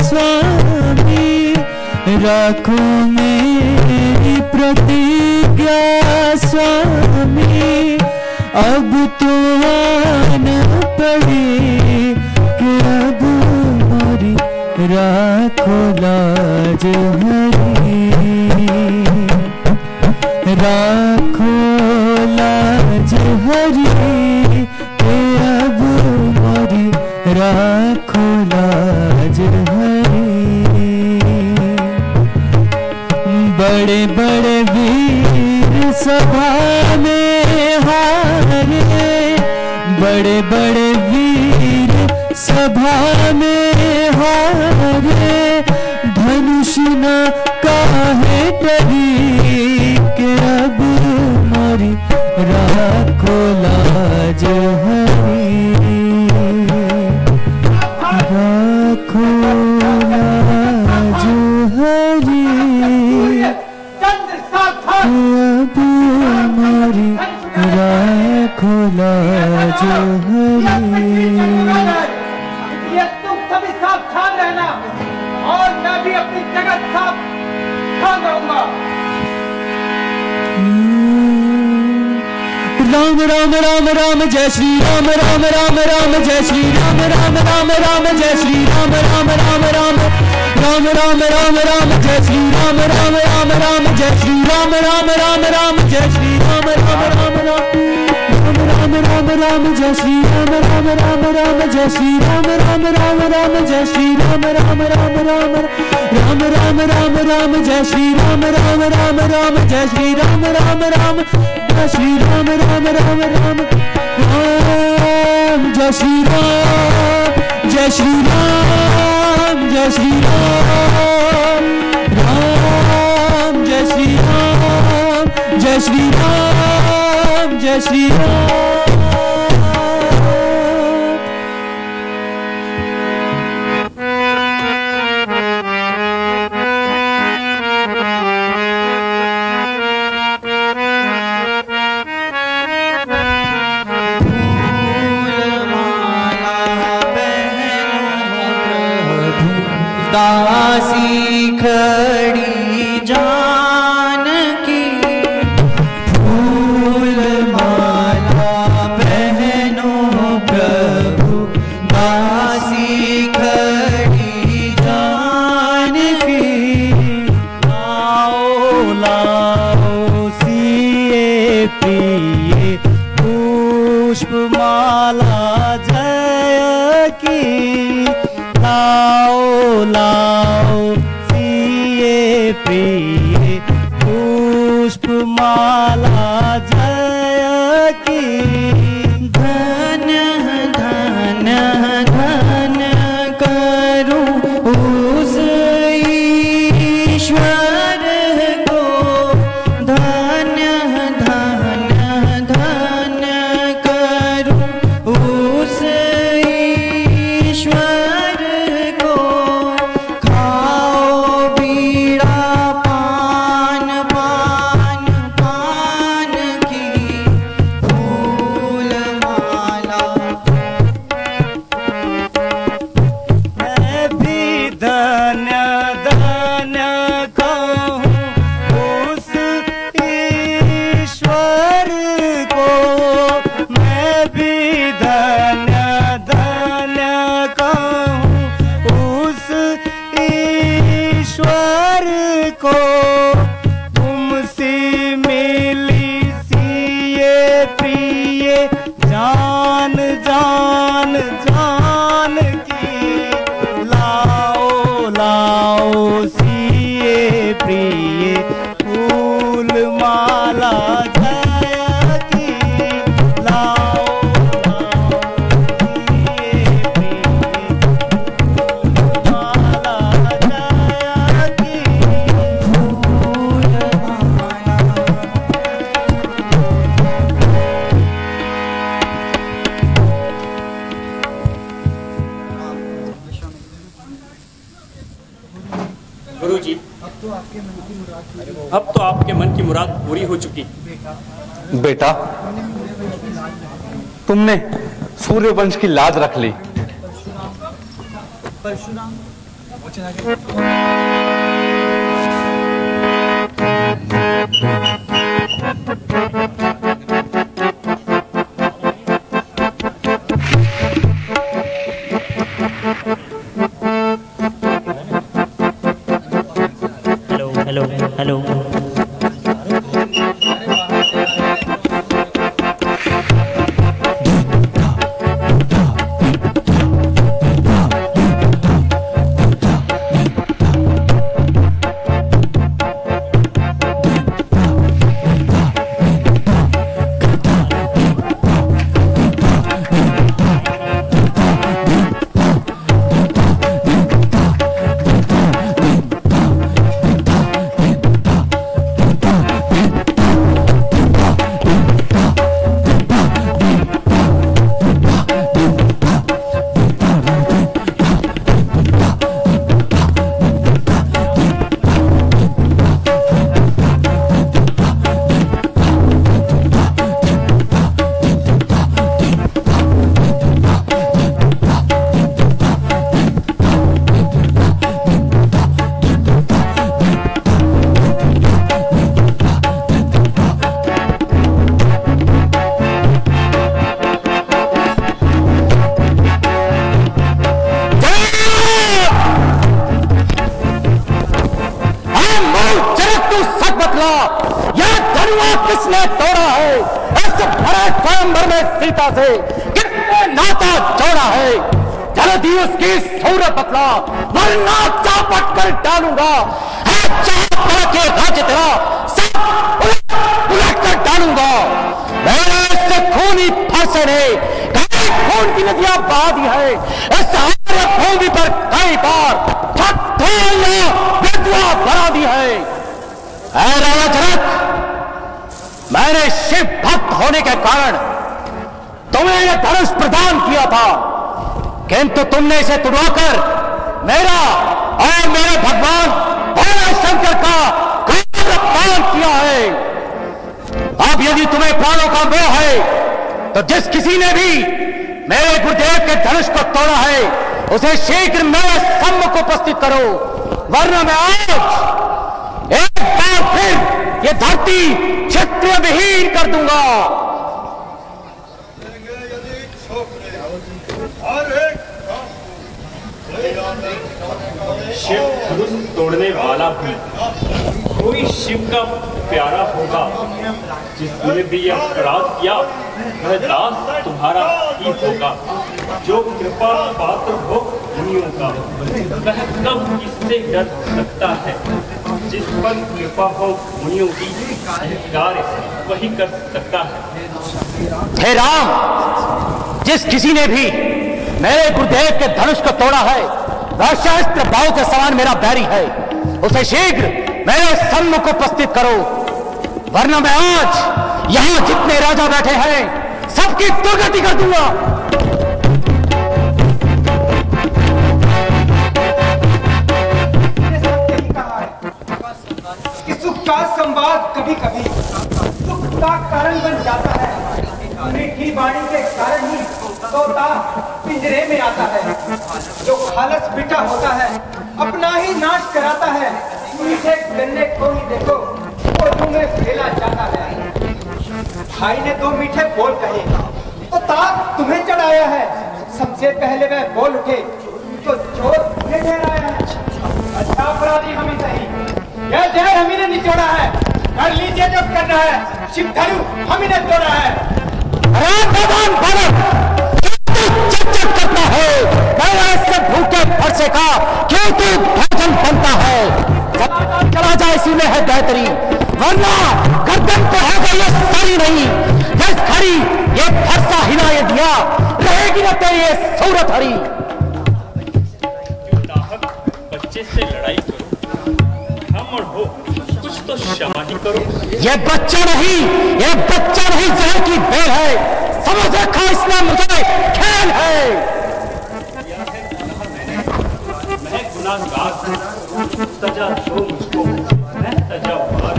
स्वामी, राखो मेरी प्रतिज्ञा स्वामी, अब तो आना पड़े कि अब मोरी, राखो लाज हरी, राखो लाज हरी, अब मोरी, राखो लाज हरी। बड़े बड़े वीर सभा में हारे, बड़े बड़े वीर सभा में हारे, धनुष न काहे डरी के अब मोरी, राखो लाज हरी, राखो लाज हरी, अब मोरी, राखो लाज हरी। ये तुम सभी सावधान रहना और मैं भी अपनी जगह सावधान रहूंगा। राम राम राम राम जय श्री राम, राम राम राम जय श्री राम, राम राम राम जय श्री राम, राम राम राम, राम राम राम राम जय श्री राम, राम राम राम जय श्री राम, राम राम राम जय श्री राम, राम राम राम, राम राम राम जय श्री राम, राम राम राम जय श्री राम, राम राम राम जय श्री राम, राम राम राम, राम राम राम राम जय श्री राम, राम राम राम जय श्री राम, राम राम जय श्री राम, राम राम राम, राम जय श्री राम, जय श्री राम, जय श्री राम, राम जय श्री राम, जय श्री राम, जय श्री राम। ये पुष्पमाला जय की। धन्य धन्य धन्य करूं उस ईश्वर को, धन्य धन्य धन्य करूं उस ईश्वर को। खाओ बीड़ा पान पान पान की फूल माला। मैं भी धन्य धन्य कहूँ उस ईश्वर को। मैं भी धन्य धन्य कहूँ उस ईश्वर को। तुमसे मिली सी ये प्रिय जान जान जान की। लाओ लाओ सी ये प्रिय फूल माला जय की। लाओ गुरुजी, अब तो आपके मन की मुराद पूरी हो चुकी। बेटा, तुमने सूर्यवंश की लाज रख ली। हेलो हेलो किसने तोड़ा है? इस भरे स्वयंवर में सीता से किसने नाता जोड़ा है? जल्दी उसकी सूरत बतला, वरना चापट कर डालूंगा। के राज्य तेरा सब उलट कर डालूंगा। मैंने इससे खूनी फरसे ने कई खून की नदियां बहा दी है। इस भूमि पर कई बार विधवा बना दी है। राजा जनक, मैंने शिव भक्त होने के कारण तुम्हें यह धनुष प्रदान किया था, किंतु तुमने इसे तुड़वाकर मेरा और मेरे भगवान भोले शंकर का अपमान किया है। अब यदि तुम्हें प्राणों का मोह है तो जिस किसी ने भी मेरे गुरुदेव के धनुष को तोड़ा है उसे शीघ्र मेरे सम्मुख उपस्थित करो, वरना मैं आज एक बार फिर ये धरती क्षत्रिय विहीन कर दूंगा। शिव धनुष तोड़ने वाला भी कोई शिव का प्यारा होगा। जिसने भी यह अपराध किया वह दास तुम्हारा ही होगा। जो कृपा पात्र हो मुनियों का, वह कब किससे डर सकता है? जिस पर कृपा हो मुनियों की कार्य वही कर सकता है। हे राम, जिस किसी ने भी मेरे गुरुदेव के धनुष को तोड़ा है वह सहस्त्र भाव के समान मेरा बैरी है। उसे शीघ्र मेरे सम्मुख उपस्थित करो, वरना मैं आज यहां जितने राजा बैठे हैं सबकी दुर्गति कर दूंगा। सुख का संवाद कभी कभी दुख का कारण बन जाता है। मीठी वाणी के कारण ही तोता पिंजरे में आता है। जो खालस बिठा होता है अपना ही नाश कराता है। मीठे गन्ने को ही देखो वो तुम्हें फेला जाता है। भाई ने दो मीठे बोल कहे तो ताक तुम्हें चढ़ाया है। सबसे पहले वह बोल उठे तो चोर तुम्हें ठहराया है। अच्छा अपराधी हम ही सही, यह जहर हम ही ने निचोड़ा है। कर लीजिए जब करना है, शिव धनु हम ही ने तोड़ा है। भगवान भरत चट करता है, ऐसे भूखे फरसे का क्यों तू भोजन बनता है। चला जाए इसी में है बेहतरी, वरना गर्दन तो है गई ये सारी नहीं। जिस खड़ी ये फरसा हिलाए दिया रहेगी न तेरी ये सूरत हरी। बच्चे से लड़ाई करो, हम और हो कुछ तो क्षमा ही करो। ये बच्चा नहीं जहर की बेल है। समझ रखा इसमें मुझे खेल है। मैं गुनाहगार सजा दो मुझको, मैं सजा मार।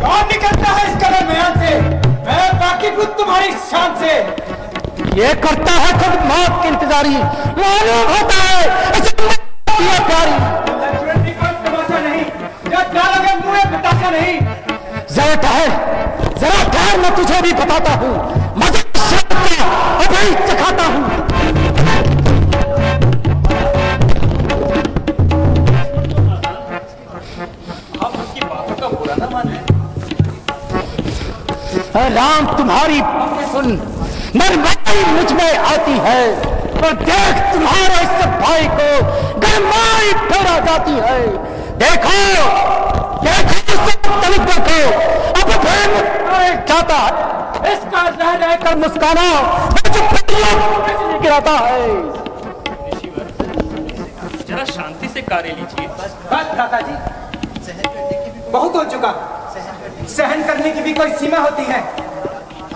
कौन निकलता है इस कदम बयान से? मैं वाकिफ हूं तुम्हारी शान से। ये करता है खुद मौत की इंतजारी, मालूम होता है ये प्यारी। लक्ष्मण जी कोई तमाशा नहीं, जब डालोगे मुंह में बतासा नहीं। जरा ठहर मैं तुझे भी बताता हूँ। मजा अभी चखाता हूँ। आप उसकी बातों का बुरा ना माने। राम तुम्हारी बातें सुन नरमाई मुझ में आती है, और देख तुम्हारे इस भाई को गरमाई फेरा जाती है। देखो अब जाता है इसका रह कर मुस्काना गिराता है। जरा शांति से कार्य लीजिए। बस दादा जी, बहुत हो चुका। सहन करने की भी कोई सीमा होती है।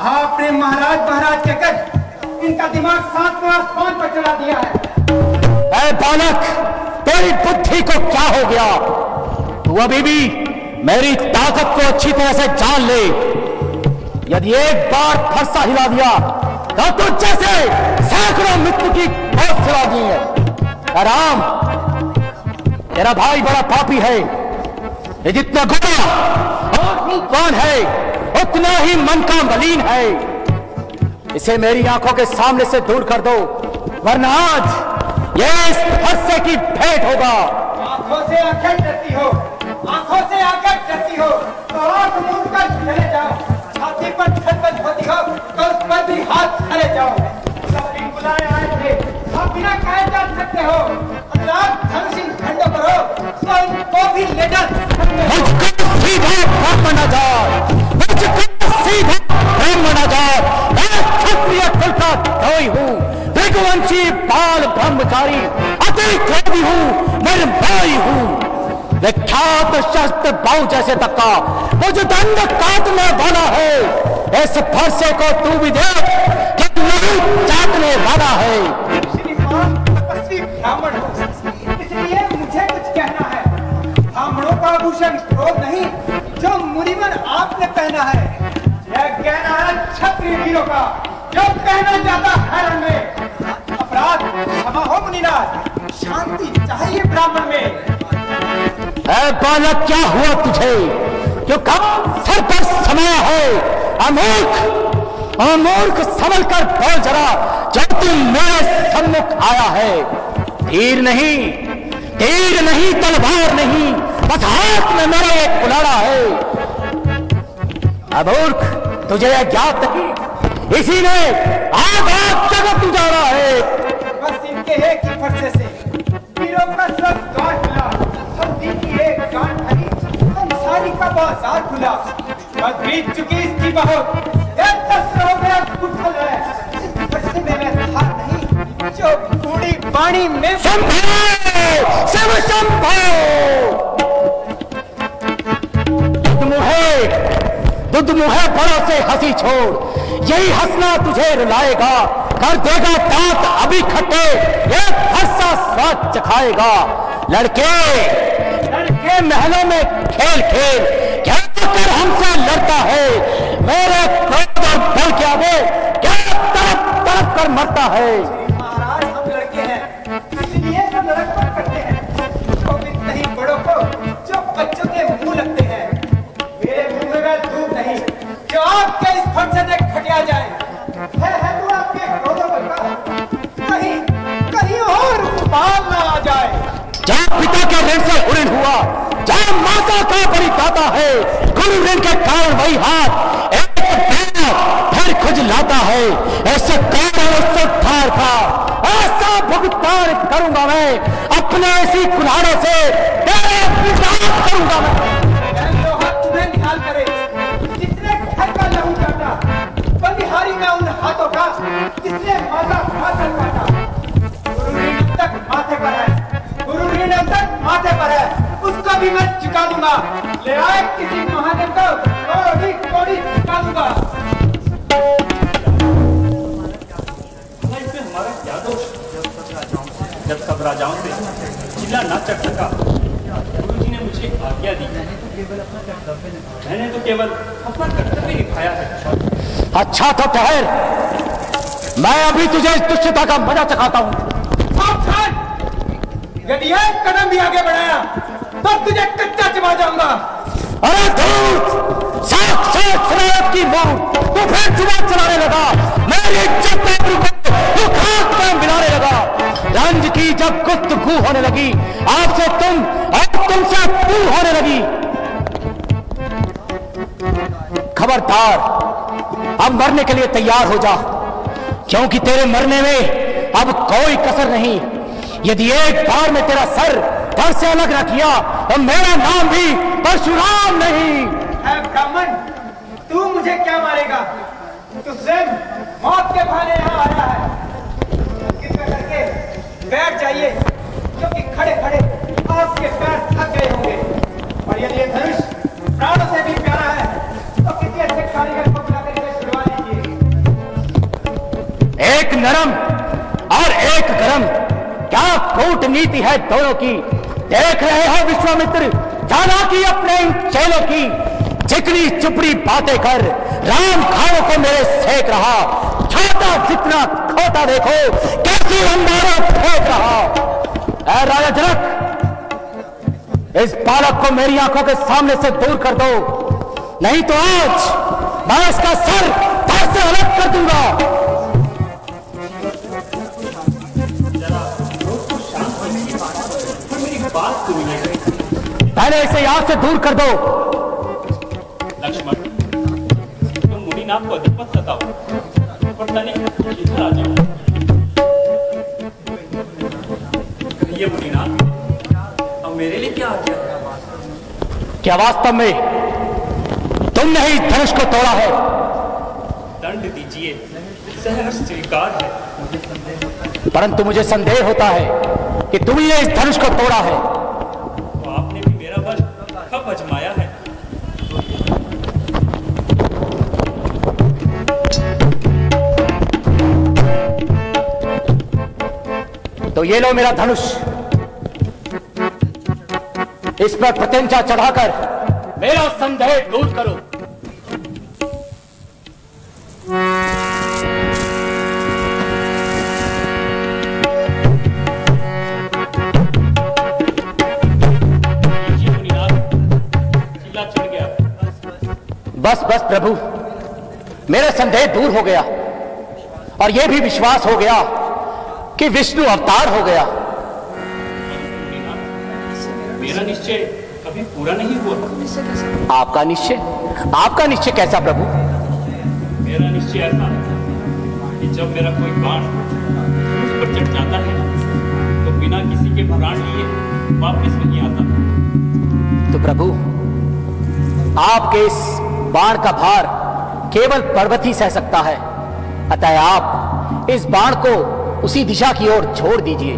आपने महाराज कहकर इनका दिमाग 7वें आसमान पर चला दिया है। ऐ बालक, तेरी बुद्धि को क्या हो गया? तू अभी भी मेरी ताकत को अच्छी तरह से जान ले। यदि एक बार फरसा हिला दिया तो तुझ जैसे सैकड़ों मृत्यु की बहुत सिला दी है। राम, तेरा भाई बड़ा पापी है। ये जितना गुना और कौन है उतना ही मन का मलिन है। इसे मेरी आंखों के सामने से दूर कर दो, वरना आज ये इस फरसे की भेंट होगा। आंखों से आंखें डरती हो, आंखों से आंखें डरती हो तो आंख मूंद कर चले जाओ। छाती पर छलबल होती हो तो उस पर भी हाथ चले जाओ। सभी बुलाए आए थे, आप बिना कहे जान सकते हो। अगर आप धनुषीन खंडों पर हो तो इनको भी ले जा सकते हो। मुझको सीधा ब्राह्मण आजाद, मैं क्षत्रिय कुल का धोई हूँ, भृगुवंशी बाल ब्रह्मचारी, अति क्रोधी हूँ, निर्भय हूँ। विख्यात शस्त्र बाहु जैसे तक्का मुझे दंड काटने वाला है। इस फरसे को तू भी देख कि नहीं चाटने वाला है। श्रीमान तपस्वी ब्राह्मण हो, इसलिए मुझे कुछ कहना है। ब्राह्मणों का आभूषण क्रोध नहीं जो मुनिवर आपने पहना है। यह कहना है क्षत्रिय वीरों का जो पहना जाता है रण में। अपराध क्षमा हो मुनिराज, शांति चाहिए ब्राह्मण में। ऐ बालक, क्या हुआ तुझे? क्यों कब सर पर समाया है? अमूर्ख संभल कर बोल जरा, जब तू मेरे सम्मुख आया है। तीर नहीं, तलवार नहीं, बस हाथ में मेरा एक कुल्हाड़ा है। अमूर्ख, तुझे यह ज्ञात नहीं, इसी ने आग जगत उजाड़ा है। बस इनके एक ही फरसे से वीरों का सब गांठ मिला, सब दिन की एक गांठ हरी, पानी का बाजार खुला, बस बीत चुकी इसकी बहुत, ये शस्त्र हो गया कुशल है, बच्चे में मैं था नहीं जो बूढ़ी पानी में शिव शंभो दुध मुहे बड़ों से हंसी छोड़, यही हंसना तुझे रुलाएगा, कर देगा दांत अभी खट्टे, एक हंसा स्वाद चखाएगा। लड़के महलों में खेल खेल क्या कर हमसे लड़ता है, मेरे क्रोध और बल क्या वो क्या तड़प तड़प कर मरता है। महाराज हम लड़के हैं, इसलिए सब लड़कपन करते हैं, तो नहीं बड़ों को जो बच्चों के मुंह लगते हैं, मेरे मुंह में वह धूप नहीं जो आपके इस फट से खटिया जाए। है तो आपके क्रोधों का कहीं और बाल ना आ जाए। जहाँ पिता के ऋण से उड़न हुआ, जहाँ माता का बड़ी दाता है, गुरु ऋण के कारण वही हाथ एक फिर खुजलाता है। ऐसे कारण उससे थार था, ऐसा भुगतान करूंगा मैं अपने ऐसी कुल्हाड़ों से, तेरे विनाश करूंगा मैं। लोहा तुम्हें निकाल करे, जिसने घर का लहू काटा, बलिहारी में उन हाथों का जिसने माता माथा काटा। गुरु ऋण तक माथे पर है, गुरु ऋण तक माथे पर है, उसको भी मैं चुका दूंगा। ले आए किसी महादेव को कोड़ी कोड़ी चुका दूंगा। इसमें हमारा क्या दोष? जब सब राजाओं से चिल्ला ना चढ़ सका, गुरुजी ने मुझे आज्ञा दी, मैंने तो केवल अपना कर्तव्य निभाया है। अच्छा तो ठहर, मैं अभी तुझे इस दुष्टता का मजा चखाता हूँ। यदि एक कदम भी आगे बढ़ाया तो तुझे कच्चा चबा जाऊंगा। अरे धूत, साक्षात शरारत की मौत, तू फिर जुबान चलाने लगा, मेरी इज्जत को तू खाक में मिलाने लगा। रंज की जब गुफ्तगू होने लगी, आपसे तुम और तुमसे तू होने लगी। खबरदार, अब मरने के लिए तैयार हो जा, क्योंकि तेरे मरने में अब कोई कसर नहीं। यदि एक बार में तेरा सर धड़ से अलग न किया तो मेरा नाम भी परशुराम नहीं। ब्राह्मण, तू मुझे क्या मारेगा? तू स्वयं मौत के बहाने यहाँ आया है। कृपया करके बैठ जाइए, क्योंकि खड़े खड़े आपके पैर थक गए होंगे। और यदि ये धनुष प्राणों से भी प्यारा है तो किसी अच्छे कारीगर को बुलाकर इसे छुड़वा लीजिए। एक नरम और एक गरम, क्या कूटनीति है दोनों की। देख रहे हो विश्वामित्र, जाना की अपने इन चेलों की चिकनी चुपड़ी बातें कर राम खाओ को मेरे सेक रहा। छोटा जितना खोटा देखो कैसी अंधारा फेंक रहा। ऐ राजा जनक, इस बालक को मेरी आंखों के सामने से दूर कर दो, नहीं तो आज मैं इसका सर धड़ से अलग कर दूंगा। पहले इसे यहां से दूर कर दो। लक्ष्मण, तुम मुनिनाथ को अधिक मत सताओ, पता नहीं इधर आ जाओ। ये मुनिनाथ, अब मेरे लिए क्या आ गया? क्या वास्तव में तुमने ही धनुष को तोड़ा है? दंड दीजिए, सहर्ष स्वीकार है। परंतु मुझे संदेह होता है कि तुम ही इस धनुष को तोड़ा है। तो आपने भी मेरा वश कब आजमाया है? तो ये लो मेरा धनुष, इस पर प्रत्यंचा चढ़ाकर मेरा संदेह दूर करो। बस बस प्रभु, मेरा संदेह दूर हो गया और यह भी विश्वास हो गया कि विष्णु अवतार हो गया। मेरा निश्चय कभी पूरा नहीं हुआ। आपका निश्चय? आपका निश्चय कैसा प्रभु? मेरा निश्चय ऐसा है कि जब मेरा कोई बाण उस पर चढ़ जाता है तो बिना किसी के प्राण लिए वापस नहीं आता। तो प्रभु, आपके इस बाण का भार केवल पर्वत ही सह सकता है, अतः आप इस बाण को उसी दिशा की ओर छोड़ दीजिए।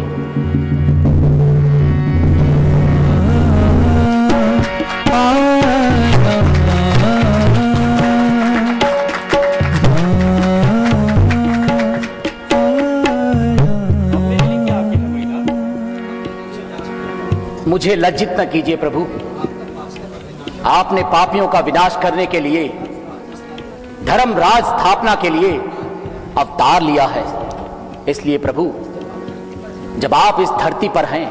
मुझे लज्जित न कीजिए प्रभु, आपने पापियों का विनाश करने के लिए, धर्मराज स्थापना के लिए अवतार लिया है। इसलिए प्रभु, जब आप इस धरती पर हैं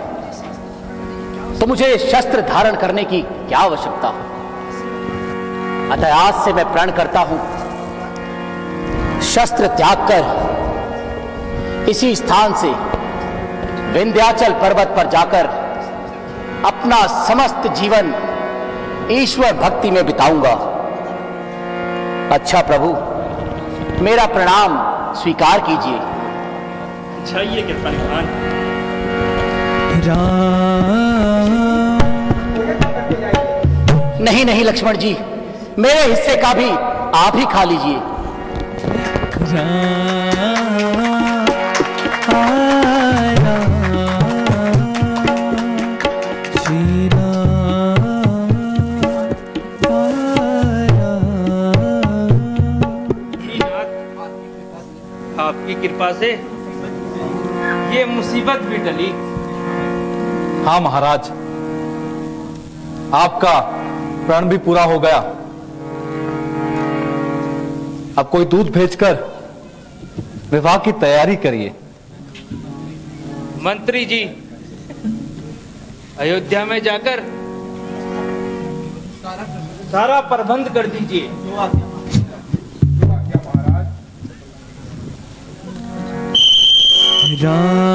तो मुझे शस्त्र धारण करने की क्या आवश्यकता? अतः आज से मैं प्रण करता हूं, शस्त्र त्याग कर इसी स्थान से विंध्याचल पर्वत पर जाकर अपना समस्त जीवन ईश्वर भक्ति में बिताऊंगा। अच्छा प्रभु, मेरा प्रणाम स्वीकार कीजिए। चाहिए कृपा निधान। नहीं नहीं लक्ष्मण जी, मेरे हिस्से का भी आप ही खा लीजिए। आपकी कृपा से ये मुसीबत भी टली। हाँ महाराज, आपका प्रण भी पूरा हो गया। अब कोई दूध भेजकर विवाह की तैयारी करिए। मंत्री जी, अयोध्या में जाकर सारा प्रबंध कर दीजिए। राम